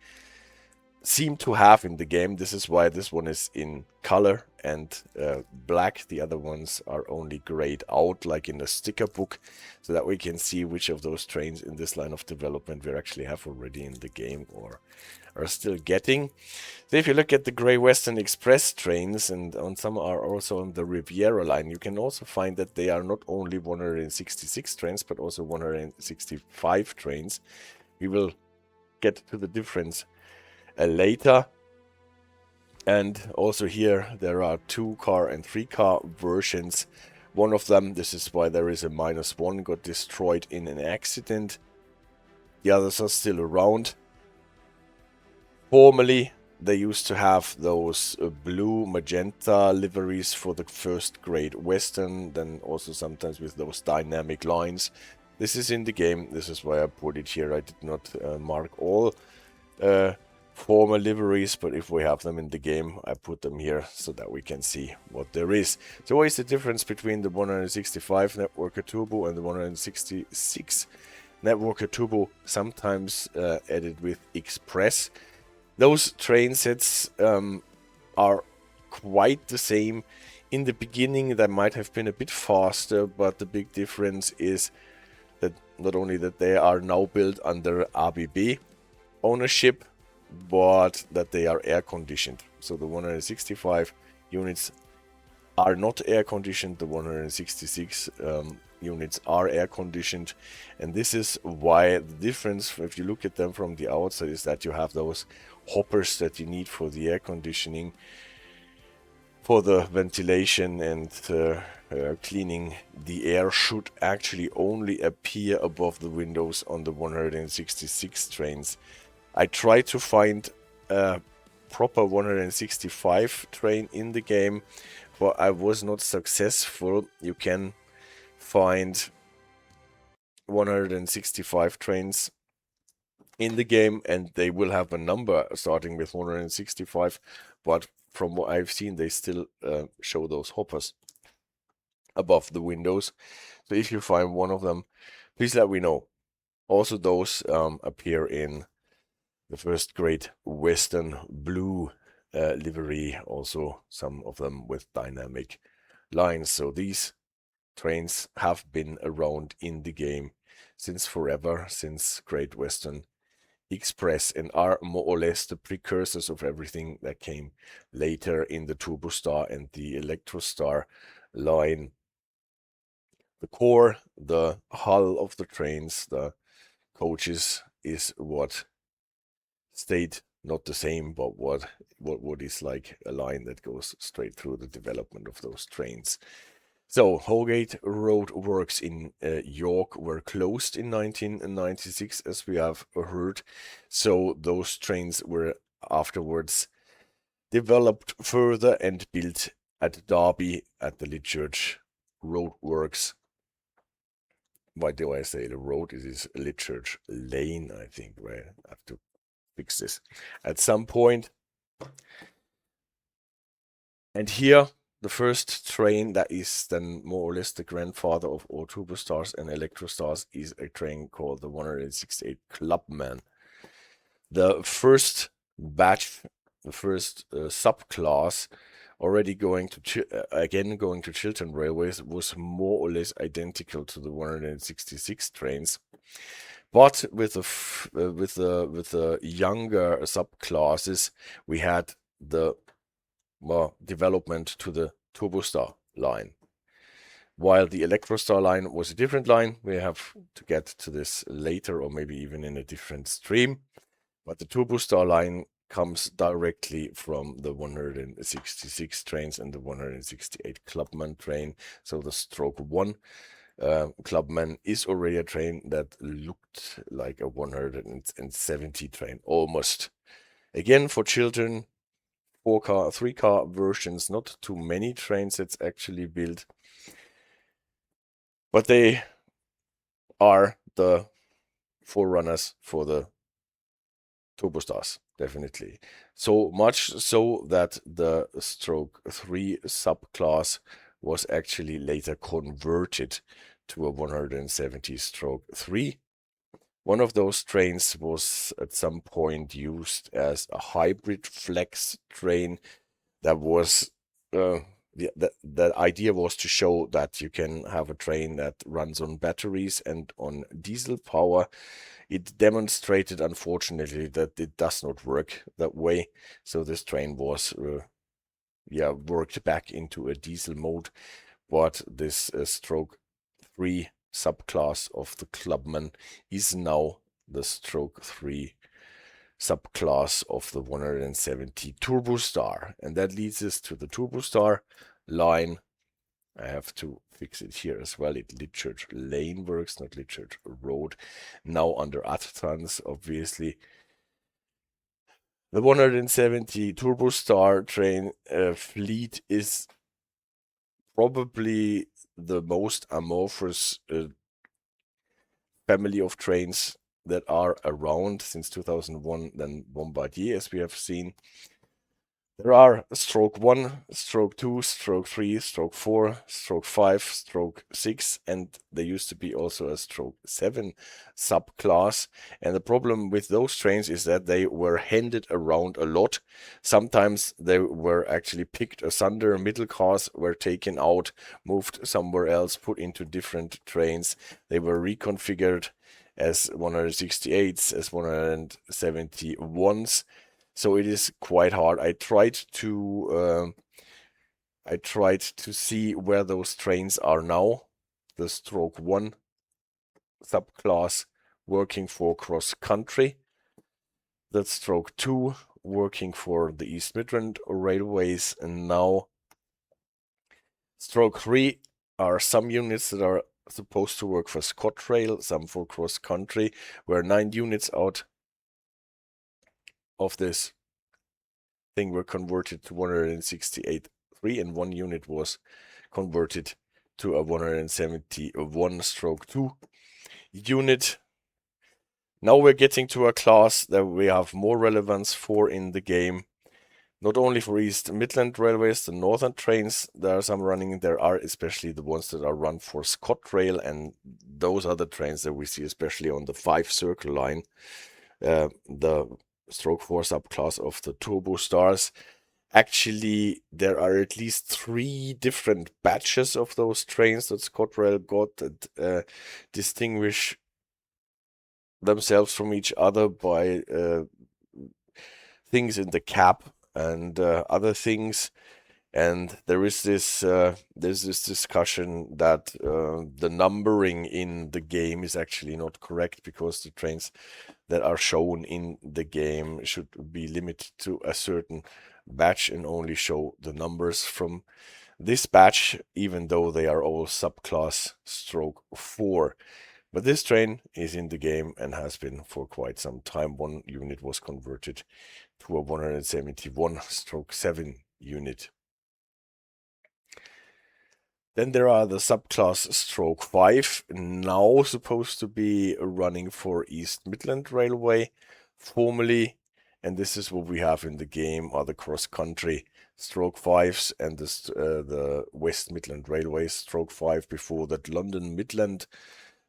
seem to have in the game. This is why this one is in color and black. The other ones are only grayed out like in a sticker book, so that we can see which of those trains in this line of development we actually have already in the game or are still getting. So if you look at the Great Western Express trains, and on some are also on the Riviera line, you can also find that they are not only 166 trains but also 165 trains. We will get to the difference later. And also here there are 2-car and 3-car versions. One of them, this is why there is a -1, got destroyed in an accident. The others are still around. Formerly they used to have those blue magenta liveries for the first grade Western, then also sometimes with those dynamic lines. This is in the game, this is why I put it here. I did not mark all former liveries, but if we have them in the game, I put them here so that we can see what there is. So what is the difference between the 165 Networker Turbo and the 166 Networker Turbo, sometimes added with Express? Those train sets are quite the same. In the beginning, they might have been a bit faster, but the big difference is that not only that they are now built under ABB ownership, but that they are air conditioned. So the 165 units are not air conditioned, the 166 units are air conditioned, and this is why the difference, if you look at them from the outside, is that you have those hoppers that you need for the air conditioning, for the ventilation and cleaning. The air should actually only appear above the windows on the 166 trains. I tried to find a proper 165 train in the game, but I was not successful. You can find 165 trains in the game, and they will have a number starting with 165, but from what I've seen, they still show those hoppers above the windows. So if you find one of them, please let me know. Also, those appear in the first grade Western blue livery, also some of them with dynamic lines. So these trains have been around in the game since forever, since Great Western Express, and are more or less the precursors of everything that came later in the Turbostar and the Electrostar line. The core, the hull of the trains, the coaches is what stayed not the same, but what is like a line that goes straight through the development of those trains. So, Polegate road works in York were closed in 1996, as we have heard. So, those trains were afterwards developed further and built at Derby at the Litchurch Road Works. Why do I say the road? It is Litchurch Lane, I think, where I have to fix this at some point. And here, the first train that is then more or less the grandfather of all Turbostars and Electrostars is a train called the 168 Clubman. The first batch, the first subclass, already going to Chiltern Railways, was more or less identical to the 166 trains. But with the younger subclasses, we had the development to the Turbostar line. While the Electrostar line was a different line, we have to get to this later, or maybe even in a different stream. But the Turbostar line comes directly from the 166 trains and the 168 Clubman train. So the stroke 1 Clubman is already a train that looked like a 170 train, almost. Again, for children, 4-car, 3-car versions, not too many train sets actually built, but they are the forerunners for the Turbostars, definitely. So much so that the stroke 3 subclass was actually later converted to a 170 stroke 3. One of those trains was at some point used as a hybrid flex train. That was the idea was to show that you can have a train that runs on batteries and on diesel power. It demonstrated, unfortunately, that it does not work that way. So this train was worked back into a diesel mode. But this stroke 3 subclass of the Clubman is now the stroke 3 subclass of the 170 Turbostar. And that leads us to the Turbostar line. I have to fix it here as well. It Litchurch Lane Works, not Litchurch Road. Now under ADtranz, obviously. The 170 Turbostar train fleet is probably the most amorphous family of trains that are around since 2001 than Bombardier, as we have seen. There are stroke 1, stroke 2, stroke 3, stroke 4, stroke 5, stroke 6, and there used to be also a stroke 7 subclass. And the problem with those trains is that they were handed around a lot. Sometimes they were actually picked asunder, middle cars were taken out, moved somewhere else, put into different trains. They were reconfigured as 168s, as 171s. So it is quite hard. I tried to see where those trains are now. The stroke 1 subclass working for cross country. The stroke 2 working for the East Midlands Railways, and now stroke 3 are some units that are supposed to work for ScotRail, some for cross country, where 9 units out of this thing were converted to 168.3, and 1 unit was converted to a 171 stroke 2 unit. Now we're getting to a class that we have more relevance for in the game. Not only for East Midlands Railways, the northern trains, there are some running, there are especially the ones that are run for ScotRail, and those are the trains that we see especially on the 5 circle line. The stroke 4 subclass of the Turbostars. Actually, there are at least 3 different batches of those trains that ScotRail got that distinguish themselves from each other by things in the cab and other things. And there is this there's this discussion that the numbering in the game is actually not correct, because the trains that are shown in the game should be limited to a certain batch and only show the numbers from this batch, even though they are all subclass stroke 4. But this train is in the game and has been for quite some time. 1 unit was converted to a 171 stroke 7 unit. Then there are the subclass stroke 5, now supposed to be running for East Midlands Railway, formerly, and this is what we have in the game, are the cross-country stroke 5s and the West Midlands Railway stroke 5, before that London Midland,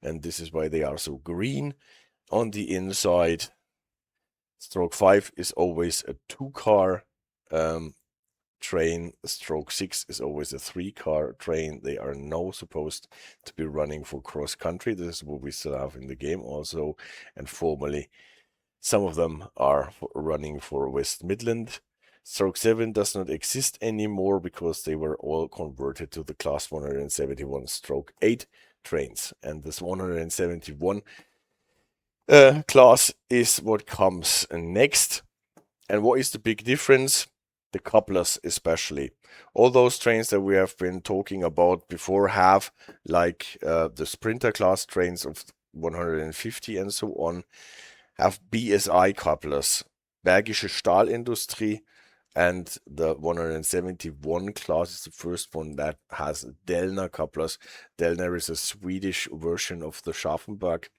and this is why they are so green on the inside. Stroke 5 is always a 2-car train. Stroke 6 is always a 3-car train. They are now supposed to be running for cross country. This is what we still have in the game also, and formally some of them are running for West Midland. Stroke 7 does not exist anymore because they were all converted to the class 171 stroke 8 trains, and this 171 class is what comes next. And what is the big difference? The couplers especially. All those trains that we have been talking about before have, like the Sprinter class trains of 150 and so on, have BSI couplers, Bergische Stahlindustrie, and the 171 class is the first one that has Dellner couplers. Dellner is a Swedish version of the Scharfenberg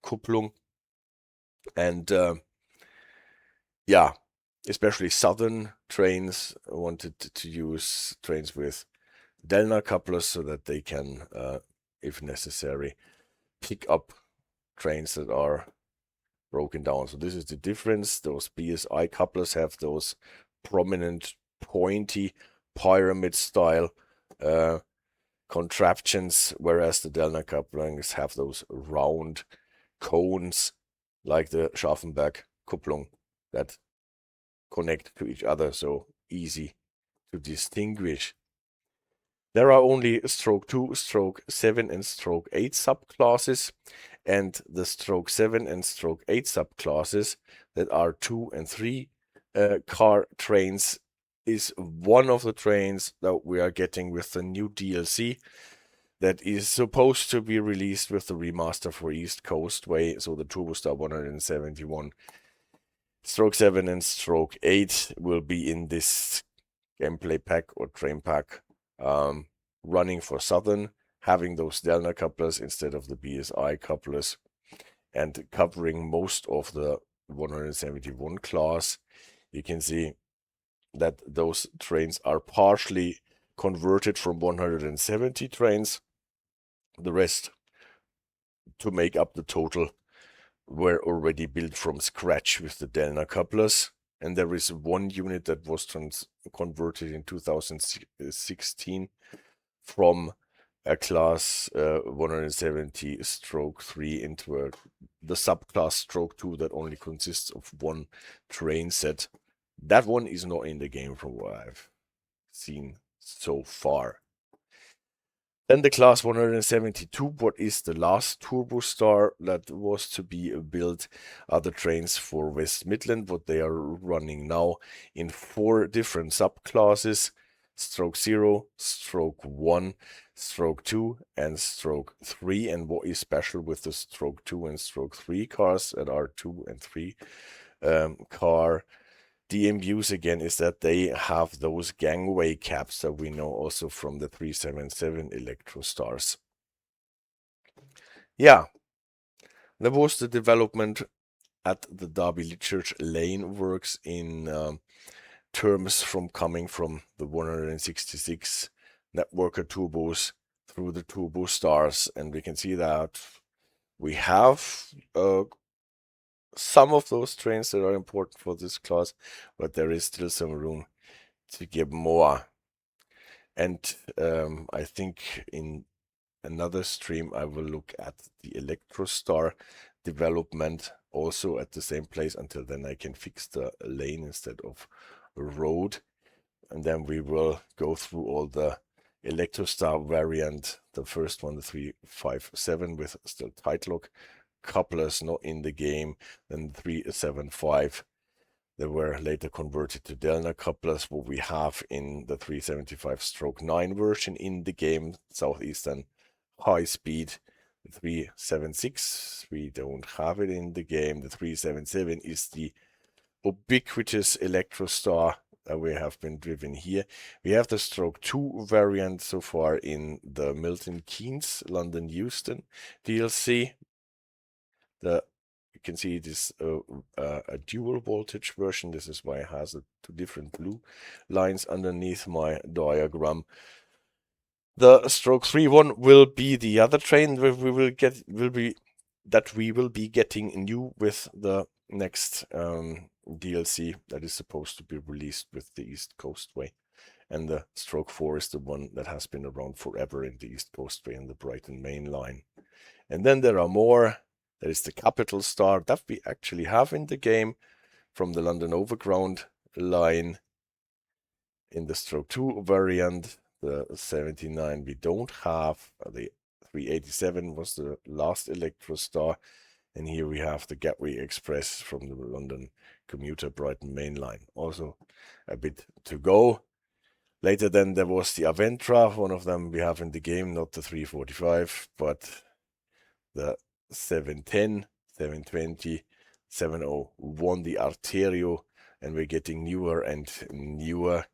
Kupplung, and yeah, especially southern trains wanted to use trains with Dellner couplers so that they can, if necessary, pick up trains that are broken down. So this is the difference. Those BSI couplers have those prominent, pointy, pyramid style contraptions, whereas the Dellner couplings have those round cones like the Scharfenberg Kupplung that connect to each other, so easy to distinguish. There are only stroke 2, stroke 7 and stroke 8 subclasses, and the stroke 7 and stroke 8 subclasses that are 2 and 3 car trains is one of the trains that we are getting with the new DLC that is supposed to be released with the remaster for East Coastway, so the Turbostar 171. Stroke 7 and Stroke 8 will be in this gameplay pack or train pack, running for Southern, having those Delner couplers instead of the BSI couplers, and covering most of the 171 class. You can see that those trains are partially converted from 170 trains. The rest, to make up the total, were already built from scratch with the Delner couplers. And there is one unit that was converted in 2016 from a class 170 stroke 3 into the subclass stroke 2 that only consists of one train set. That one is not in the game from what I've seen so far. Then the class 172, what is the last Turbostar that was to be built, are the trains for West Midland, what they are running now in 4 different subclasses: Stroke 0, Stroke 1, Stroke 2, and Stroke 3. And what is special with the Stroke 2 and Stroke 3 cars that are 2 and 3 car DMUs again is that they have those gangway caps that we know also from the 377 Electrostars. Yeah, there was the development at the Derby Litchurch Lane Works in terms from coming from the 166 networker turbos through the Turbostars, and we can see that we have some of those trains that are important for this class, but there is still some room to get more. And I think in another stream I will look at the Electrostar development also at the same place. Until then I can fix the lane instead of a road, and then we will go through all the Electrostar variant. The first one, the 357 with still tight lock couplers not in the game. Then 375, they were later converted to Delner couplers, what we have in the 375 stroke 9 version in the game. Southeastern high speed. The 376, we don't have it in the game. The 377 is the ubiquitous Electrostar that we have been driven here. We have the stroke 2 variant so far in the Milton Keynes London Euston DLC. You can see it is a dual voltage version. This is why it has 2 different blue lines underneath my diagram. The stroke 3 one will be the other train that we will be getting new with the next DLC that is supposed to be released with the East Coastway. And the stroke 4 is the one that has been around forever in the East Coastway and the Brighton main line. And then there are more. There is the Capital Star that we actually have in the game from the London Overground line in the stroke 2 variant. The 79 we don't have. The 387 was the last Electrostar. And here we have the Gatwick Express from the London commuter Brighton main line. Also a bit to go. Later then there was the Aventra, one of them we have in the game, not the 345, but the 710, 720, 701, the Arterio, and we're getting newer and newer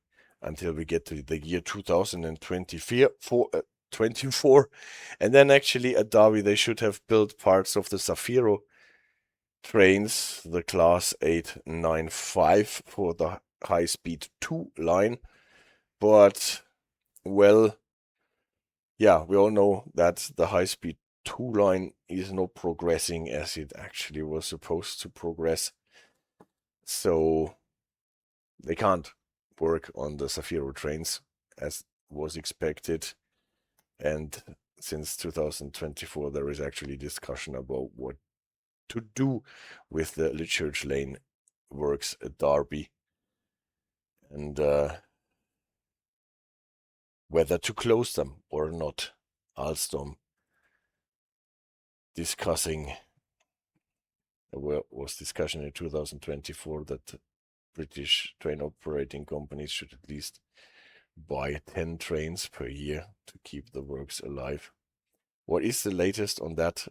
until we get to the year 2024. And then actually at Derby they should have built parts of the Zafiro trains, the class 895 for the high-speed 2 line. But, well, yeah, we all know that the high-speed 2 line is not progressing as it actually was supposed to progress. So they can't work on the Zafiro trains as was expected. And since 2024, there is actually discussion about what to do with the Litchurch Lane Works at Derby. And whether to close them or not. Alstom discussing, there was discussion in 2024 that British train operating companies should at least buy 10 trains per year to keep the works alive. What is the latest on that?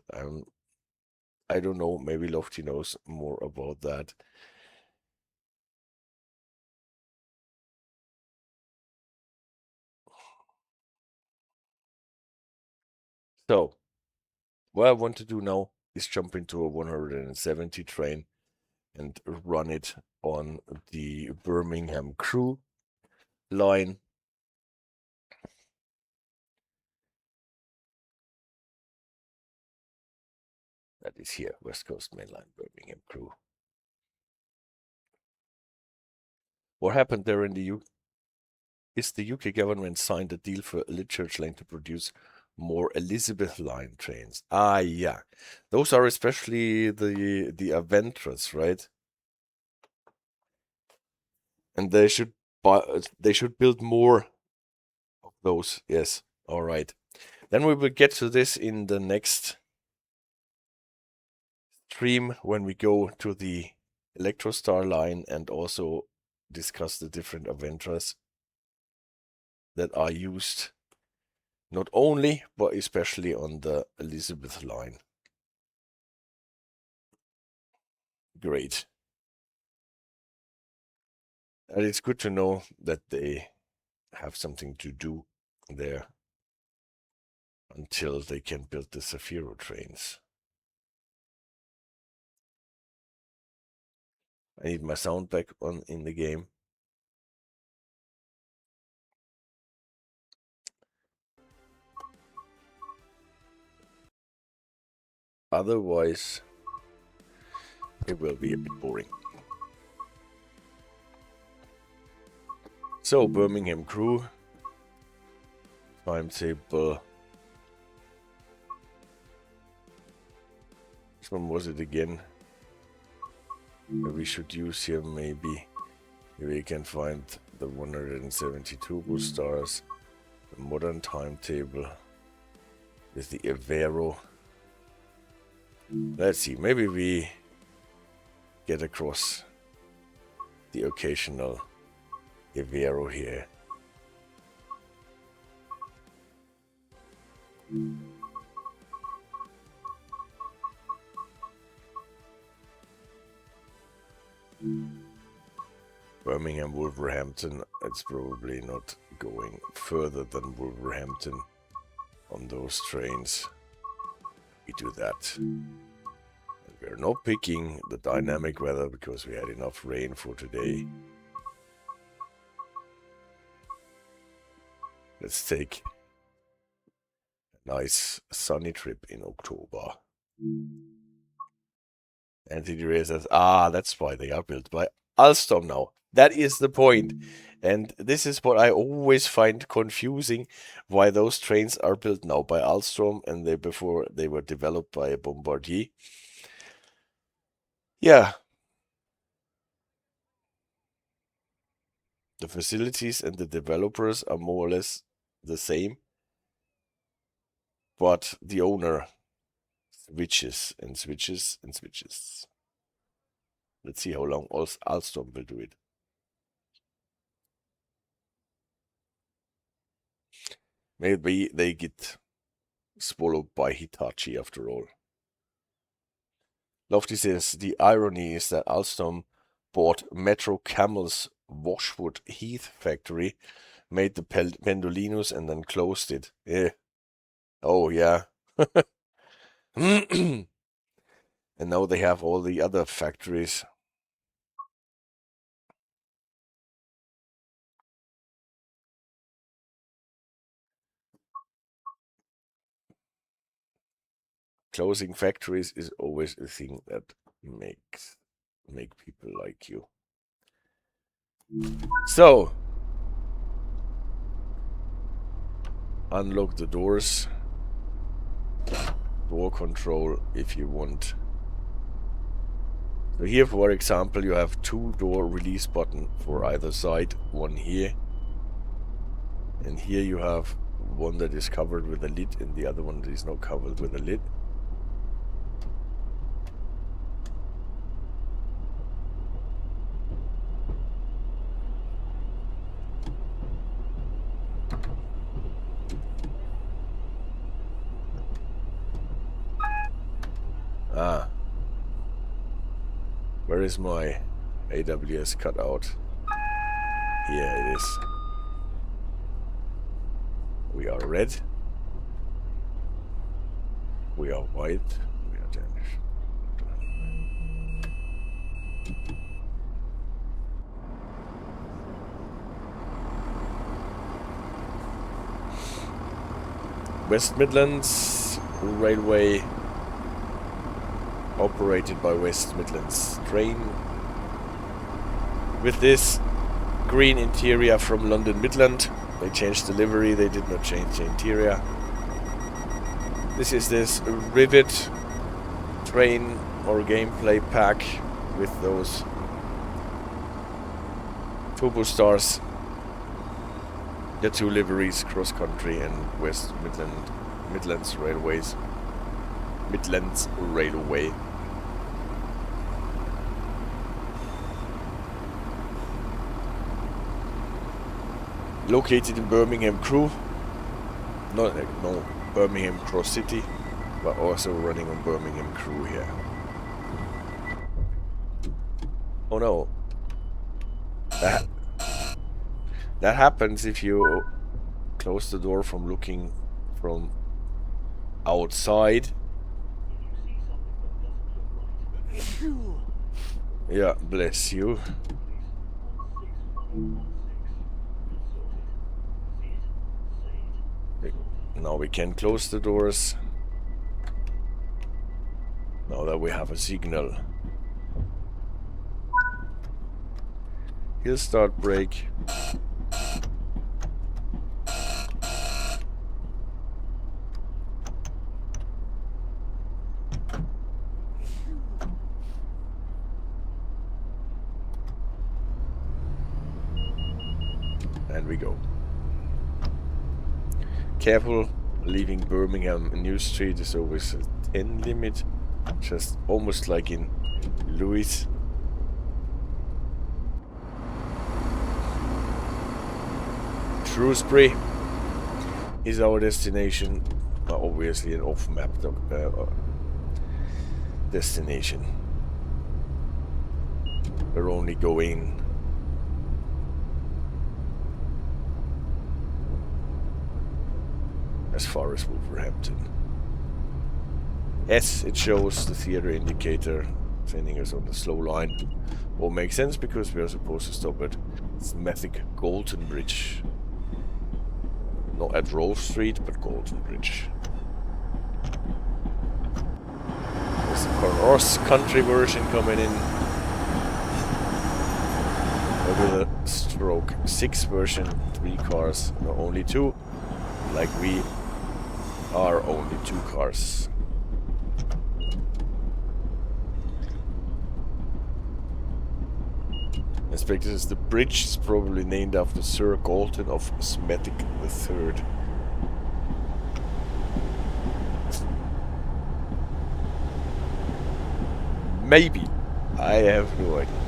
I don't know. Maybe Lofty knows more about that. So, what I want to do now is jump into a 170 train and run it on the Birmingham Crewe line. That is here, West Coast Main Line, Birmingham Crewe. What happened there in the UK is the UK government signed a deal for Litchurch Lane to produce more Elizabeth line trains. Ah, yeah. Those are especially the ADtranz, right? And they should build more of those. Yes. All right. Then we will get to this in the next stream when we go to the Electrostar line and also discuss the different ADtranz that are used not only but especially on the Elizabeth line. Great. And it's good to know that they have something to do there until they can build the Zafiro trains. I need my sound back on in the game. Otherwise, it will be a bit boring. So, Birmingham Crewe. Timetable. Which one was it again? We should use here maybe. Here we can find the 170 Turbostars, the modern timetable with the Avero. Let's see, maybe we get across the occasional Avero here. Birmingham, Wolverhampton, it's probably not going further than Wolverhampton on those trains. We do that. And we're not picking the dynamic weather because we had enough rain for today. Let's take a nice sunny trip in October. Anti-derail says, that's why they are built by Alstom now. That is the point. And this is what I always find confusing, why those trains are built now by Alstom and before they were developed by a Bombardier. Yeah. The facilities and the developers are more or less the same. But the owner switches and switches and switches. Let's see how long Alstom will do it. Maybe they get swallowed by Hitachi after all. Lofty says, the irony is that Alstom bought Metro Camel's Washwood Heath factory, made the Pendolinos and then closed it. Yeah. Oh, yeah. And now they have all the other factories. Closing factories is always a thing that make people like you. So, unlock the doors. Door control if you want. So here, for example, you have 2 door release button for either side. One here. And here you have one that is covered with a lid and the other one that is not covered with a lid. Where is my AWS cutout? Here it is. We are red. We are white. We are Danish. West Midlands Railway, operated by West Midlands Train. With this green interior from London Midland. They changed the livery, they did not change the interior. This is this Rivet train or gameplay pack with those Turbostars. The two liveries, cross country and West Midlands Railways. Midlands Railway. Located in Birmingham, Crewe. No, Birmingham Cross City, but also running on Birmingham Crewe here. Oh no. That happens if you close the door from looking from outside. Yeah, bless you. Now we can close the doors. Now that we have a signal. Hill start brake. And we go. Careful, leaving Birmingham New Street is always a 10 limit, just almost like in Lewes. Shrewsbury is our destination, obviously an off-map destination. We're only going as far as Wolverhampton. Yes, it shows the theater indicator sending us on the slow line. All makes sense because we are supposed to stop at Smethwick Galton Bridge. Not at Rolfe Street, but Galton Bridge. There's the cross country version coming in. With a stroke 6 version, 3 cars, no, only 2. Like we are only 2 cars. Inspectors, the bridge is probably named after Sir Galton of Smethwick III. Maybe. I have no idea.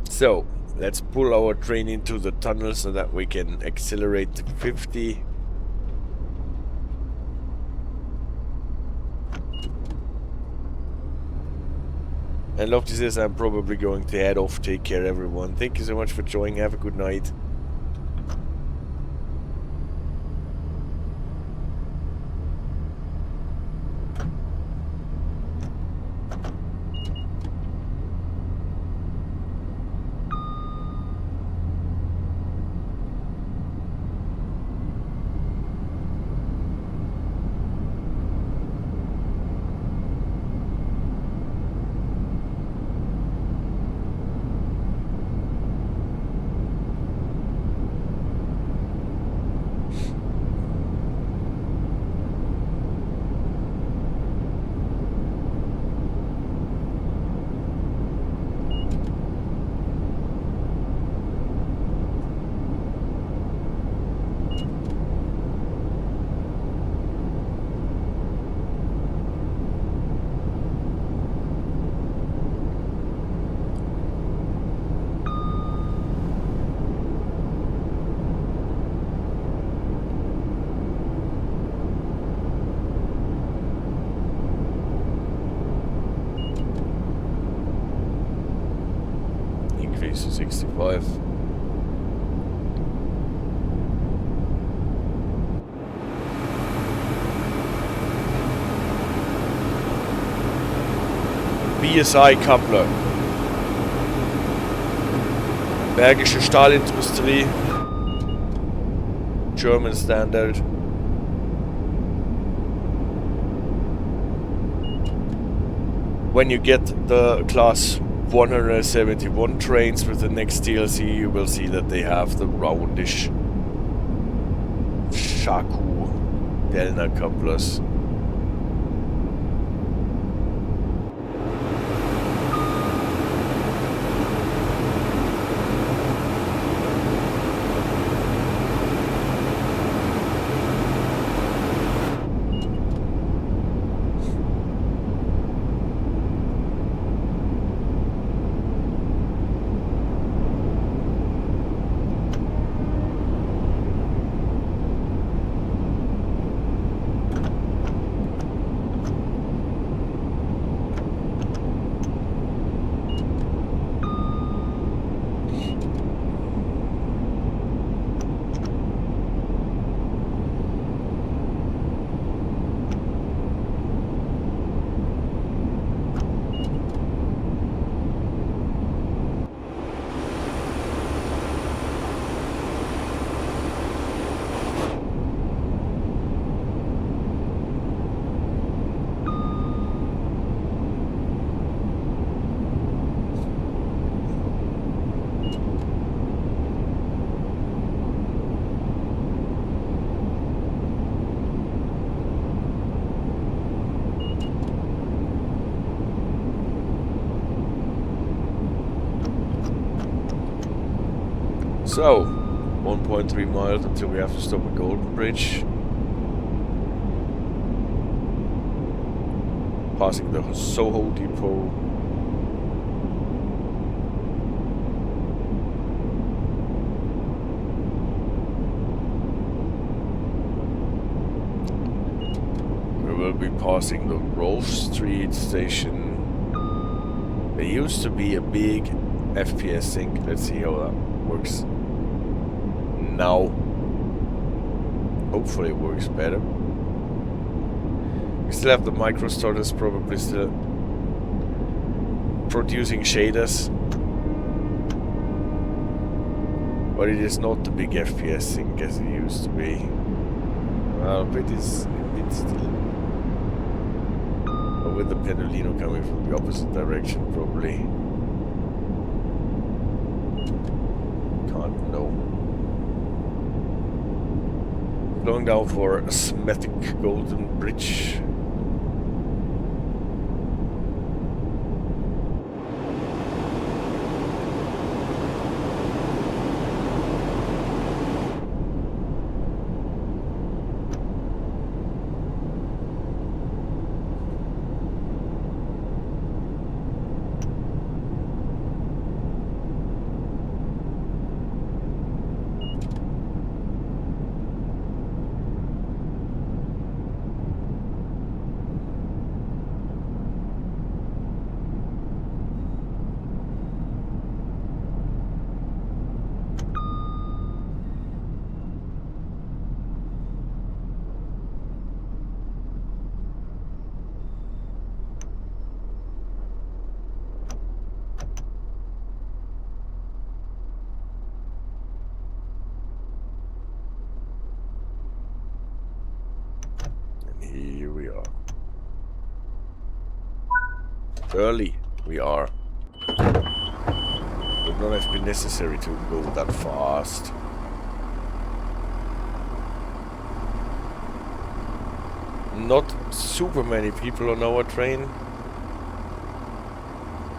So, let's pull our train into the tunnel so that we can accelerate to 50. And Lofty says I'm probably going to head off. Take care, everyone. Thank you so much for joining. Have a good night. PC65. BSI Coupler. Bergische Stahlindustrie. German standard. When you get the class 171 trains with the next DLC, you will see that they have the roundish Shaku Delna couplers. So, 1.3 miles until we have to stop at Golden Bridge. Passing the Soho depot. We will be passing the Rolfe Street station. There used to be a big FPS sync. Let's see how that works now. Hopefully it works better. We still have the Microstar that's probably still producing shaders, but it is not the big FPS sync as it used to be. Well, it is a bit still. But with the Pendolino coming from the opposite direction, probably. Can't know. Going down for Smethwick Golden Bridge. Here we are. Early we are. Would not have been necessary to go that fast. Not super many people on our train.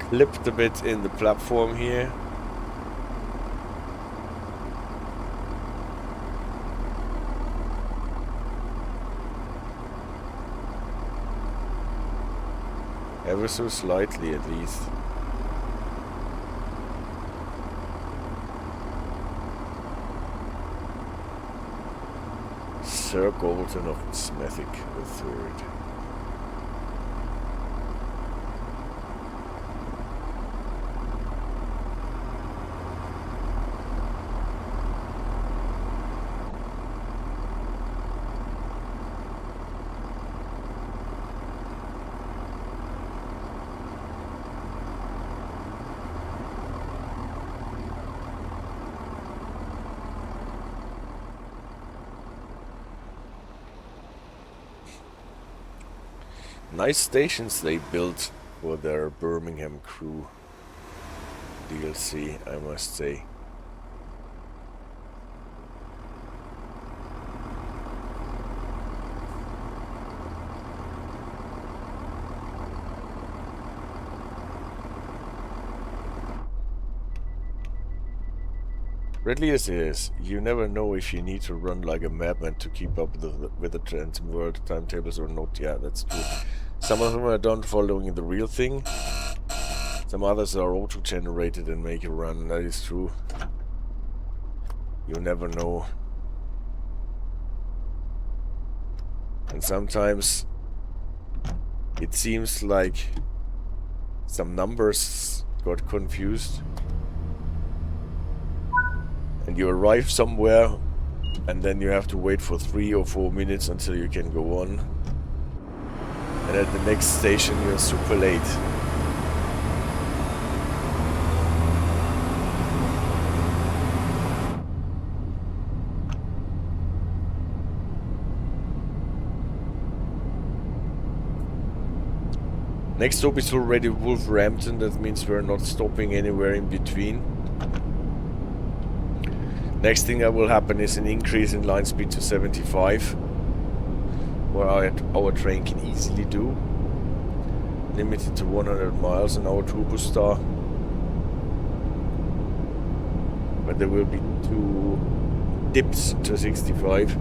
Clipped a bit in the platform here. Ever so slightly, at least. Sir Galton of Smethwick III. Nice stations they built for their Birmingham Crewe DLC, I must say. Really as it is, you never know if you need to run like a madman to keep up with the trends in world timetables or not. Yeah, that's true. Some of them are done following the real thing. Some others are auto-generated and make it run. That is true. You never know. And sometimes it seems like some numbers got confused. And you arrive somewhere, and then you have to wait for 3 or 4 minutes until you can go on. And at the next station you're super late. Next stop is already Wolverhampton, that means we're not stopping anywhere in between. Next thing that will happen is an increase in line speed to 75, where our train can easily do. Limited to 100 miles on our Turbostar. But there will be 2 dips to 65.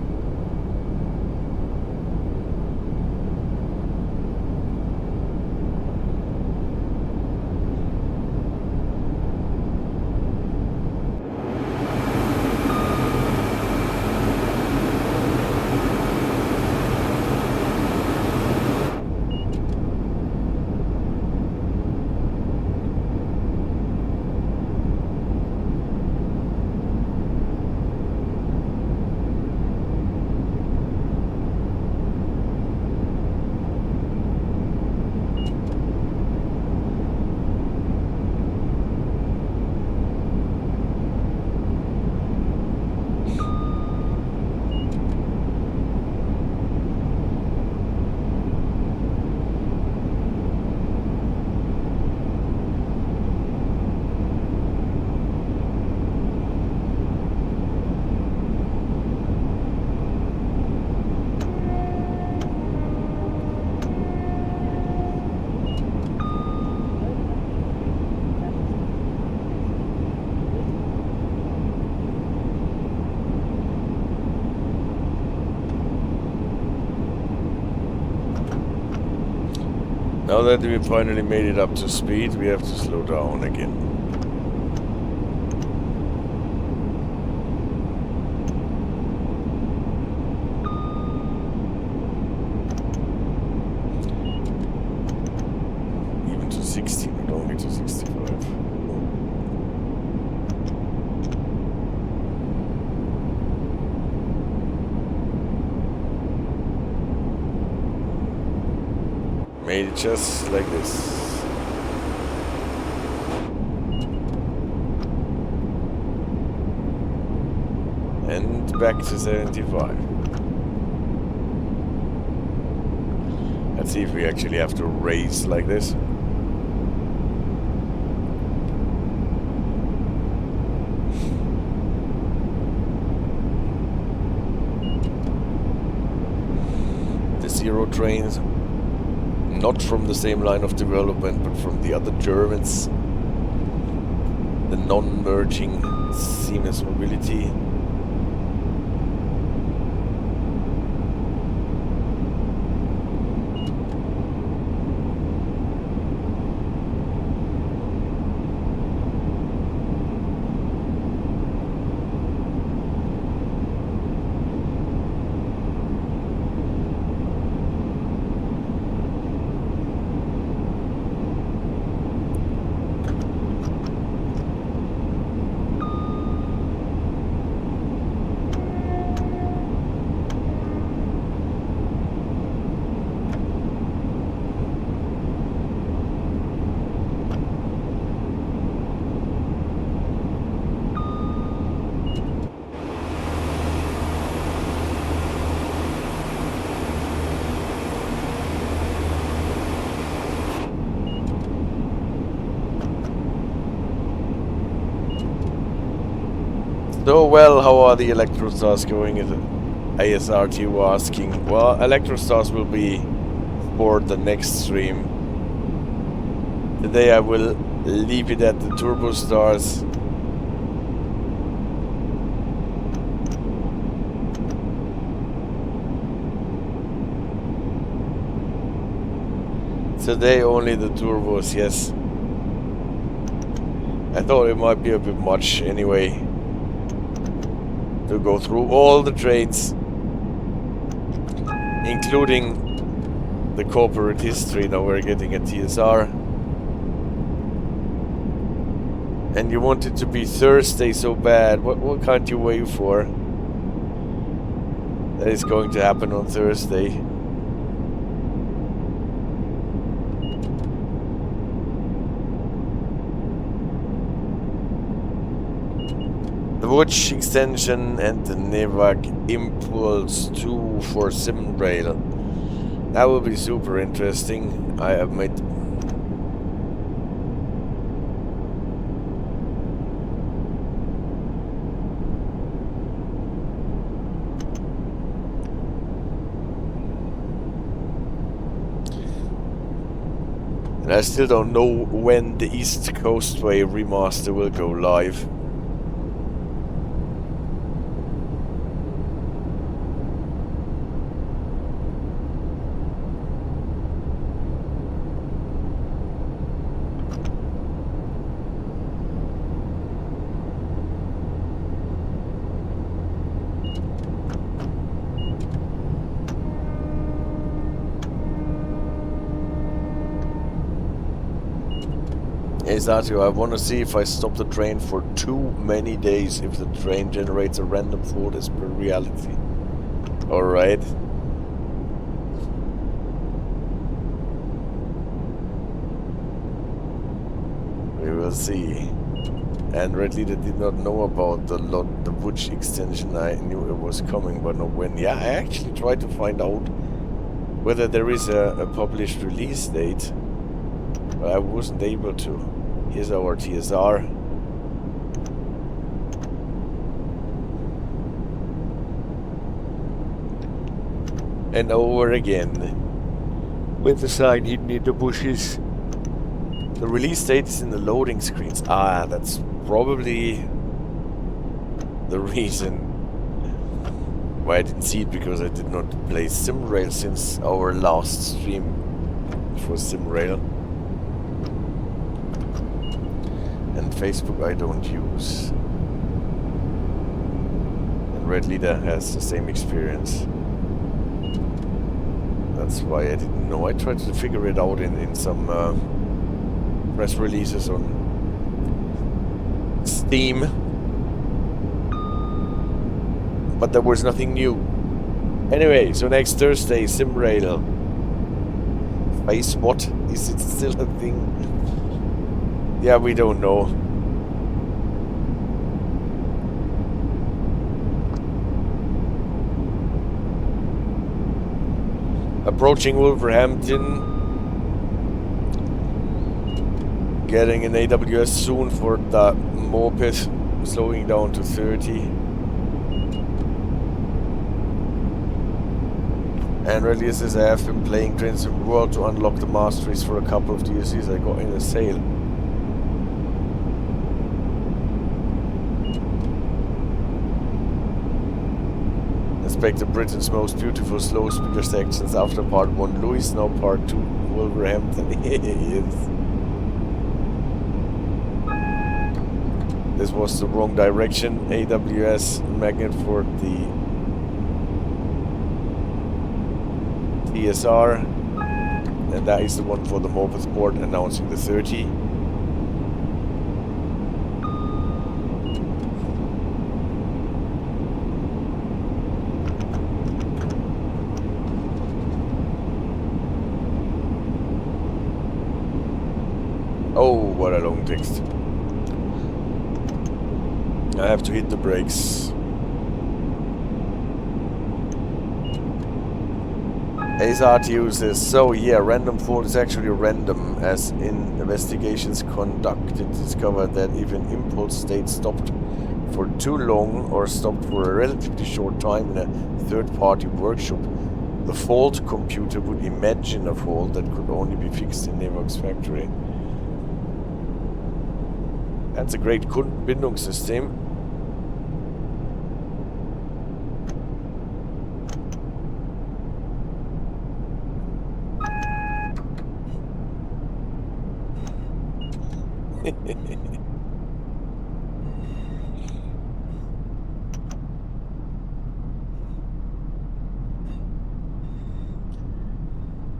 Now that we finally made it up to speed, we have to slow down again. Even to 60, not only to 65. Made it just like this. And back to 75. Let's see if we actually have to race like this. The zero trains. Not from the same line of development, but from the other Germans. The non-merging Siemens Mobility. So, well, how are the Electrostars going? Is ASRT asking. Well, Electrostars will be for the next stream. Today I will leave it at the Turbostars. Today only the turbos, yes. I thought it might be a bit much anyway to go through all the trains, including the corporate history. Now we're getting a TSR. And you want it to be Thursday so bad. What can't you wait for? That is going to happen on Thursday. The Wooch extension and the Nevag Impulse 2 for SimRail. That will be super interesting, I admit. And I still don't know when the East Coastway Remaster will go live. Exactly, I want to see if I stop the train for too many days, if the train generates a random fault as per reality. Alright. We will see. And Red Leader did not know about the Wooch extension. I knew it was coming, but not when. Yeah, I actually tried to find out whether there is a published release date, but I wasn't able to. Here's our TSR. And over again. With the sign hidden in the bushes. The release date is in the loading screens. Ah, that's probably the reason why I didn't see it, because I did not play SimRail since our last stream for SimRail. And Facebook I don't use. And Red Leader has the same experience. That's why I didn't know. I tried to figure it out in some press releases on Steam. But there was nothing new. Anyway, so next Thursday, SimRail. Face what? Is it still a thing? Yeah, we don't know. Approaching Wolverhampton. Getting an AWS soon for the moped. Slowing down to 30. And Relia says I have been playing Trains of the World to unlock the masteries for a couple of DLCs I got in a sale. Inspector Britain's most beautiful slow speaker sections after part 1 Lewes, now part 2 Wolverhampton. Yes. This was the wrong direction. AWS magnet for the TSR, and that is the one for the moped sport, announcing the 30. Oh, what a long text. I have to hit the brakes. ASRT uses, so yeah, random fault is actually random, as in investigations conducted discovered that if an impulse state stopped for too long or stopped for a relatively short time in a third-party workshop, the fault computer would imagine a fault that could only be fixed in Nevox factory. That's a great Kundenbindungssystem.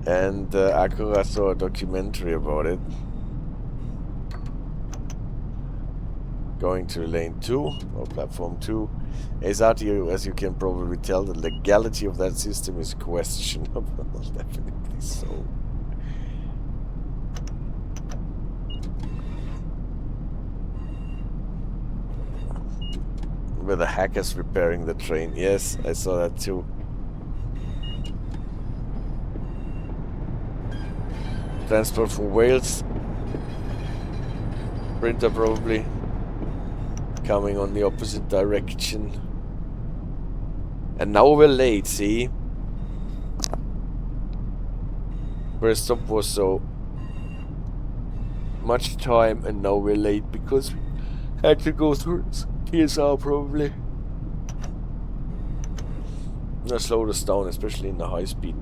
And Acura saw a documentary about it. Going to lane 2 or platform 2. Exactly, as you can probably tell, the legality of that system is questionable. Definitely so. With the hackers repairing the train. Yes, I saw that too. Transport for Wales. Printer probably coming on the opposite direction. And now we're late, see? First stop was so much time and now we're late because we had to go through TSR probably. That slowed us down, especially in the high speed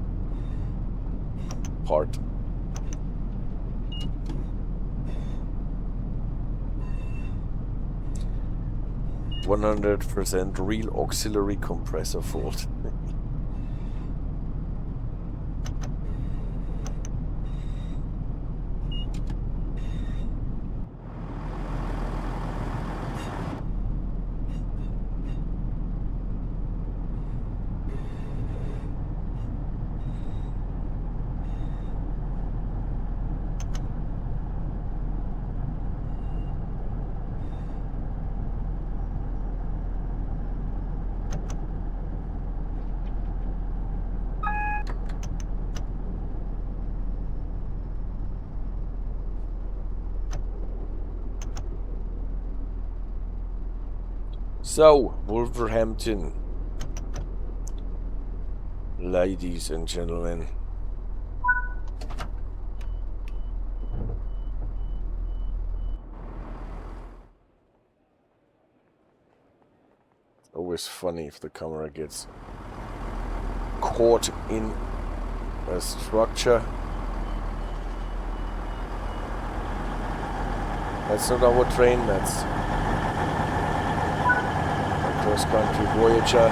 part. 100% real auxiliary compressor fault. So, Wolverhampton, ladies and gentlemen. Always funny if the camera gets caught in a structure. That's not our train, that's a cross-country Voyager.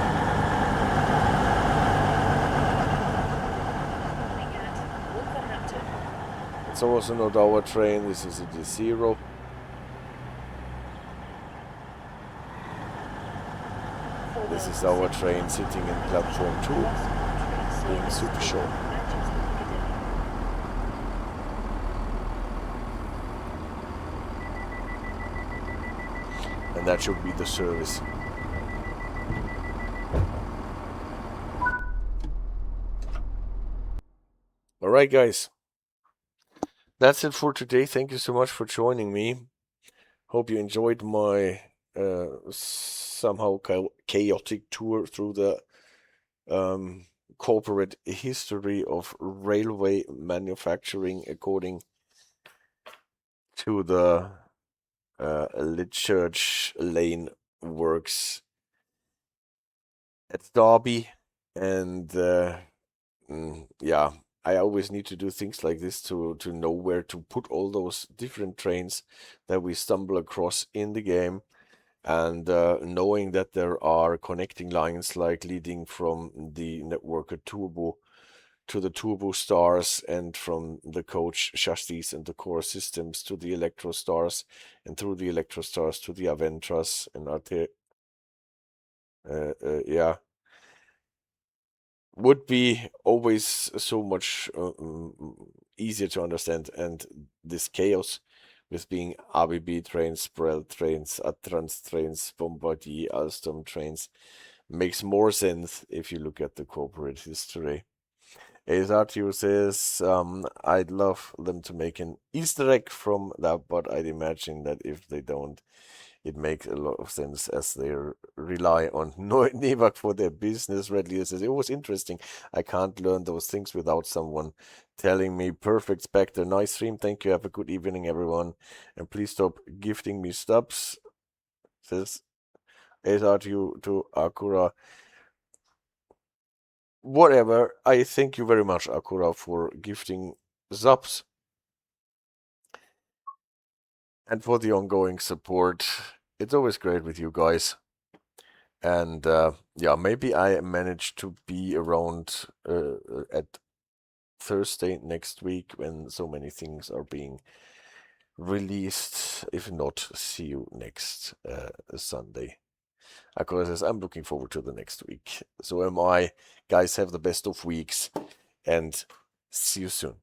It's also not our train, this is a D0. This is our train sitting in platform 2, being super short. And that should be the service. Alright guys, that's it for today. Thank you so much for joining me. Hope you enjoyed my somehow chaotic tour through the corporate history of railway manufacturing according to the Litchurch Lane Works at Derby. And yeah, I always need to do things like this to know where to put all those different trains that we stumble across in the game. And knowing that there are connecting lines like leading from the networker Turbo to the Turbostars, and from the coach chassis and the core systems to the Electrostars, and through the Electrostars to the ADtranz and yeah, would be always so much easier to understand. And this chaos with being ABB trains, BREL trains, ADtranz trains, Bombardier, Alstom trains makes more sense if you look at the corporate history. Azartu says, I'd love them to make an Easter egg from that, but I'd imagine that if they don't, it makes a lot of sense as they rely on Nevak for their business. Redley says, it was interesting. I can't learn those things without someone telling me. Perfect, Spectre. Nice stream. Thank you. Have a good evening, everyone. And please stop gifting me stubs, says Azartu to Akura. Whatever. I thank you very much, Akura, for gifting subs and for the ongoing support. It's always great with you guys. And yeah, maybe I manage to be around at Thursday next week when so many things are being released. If not, see you next Sunday. Akura says, I'm looking forward to the next week. So am I. Guys, have the best of weeks and see you soon.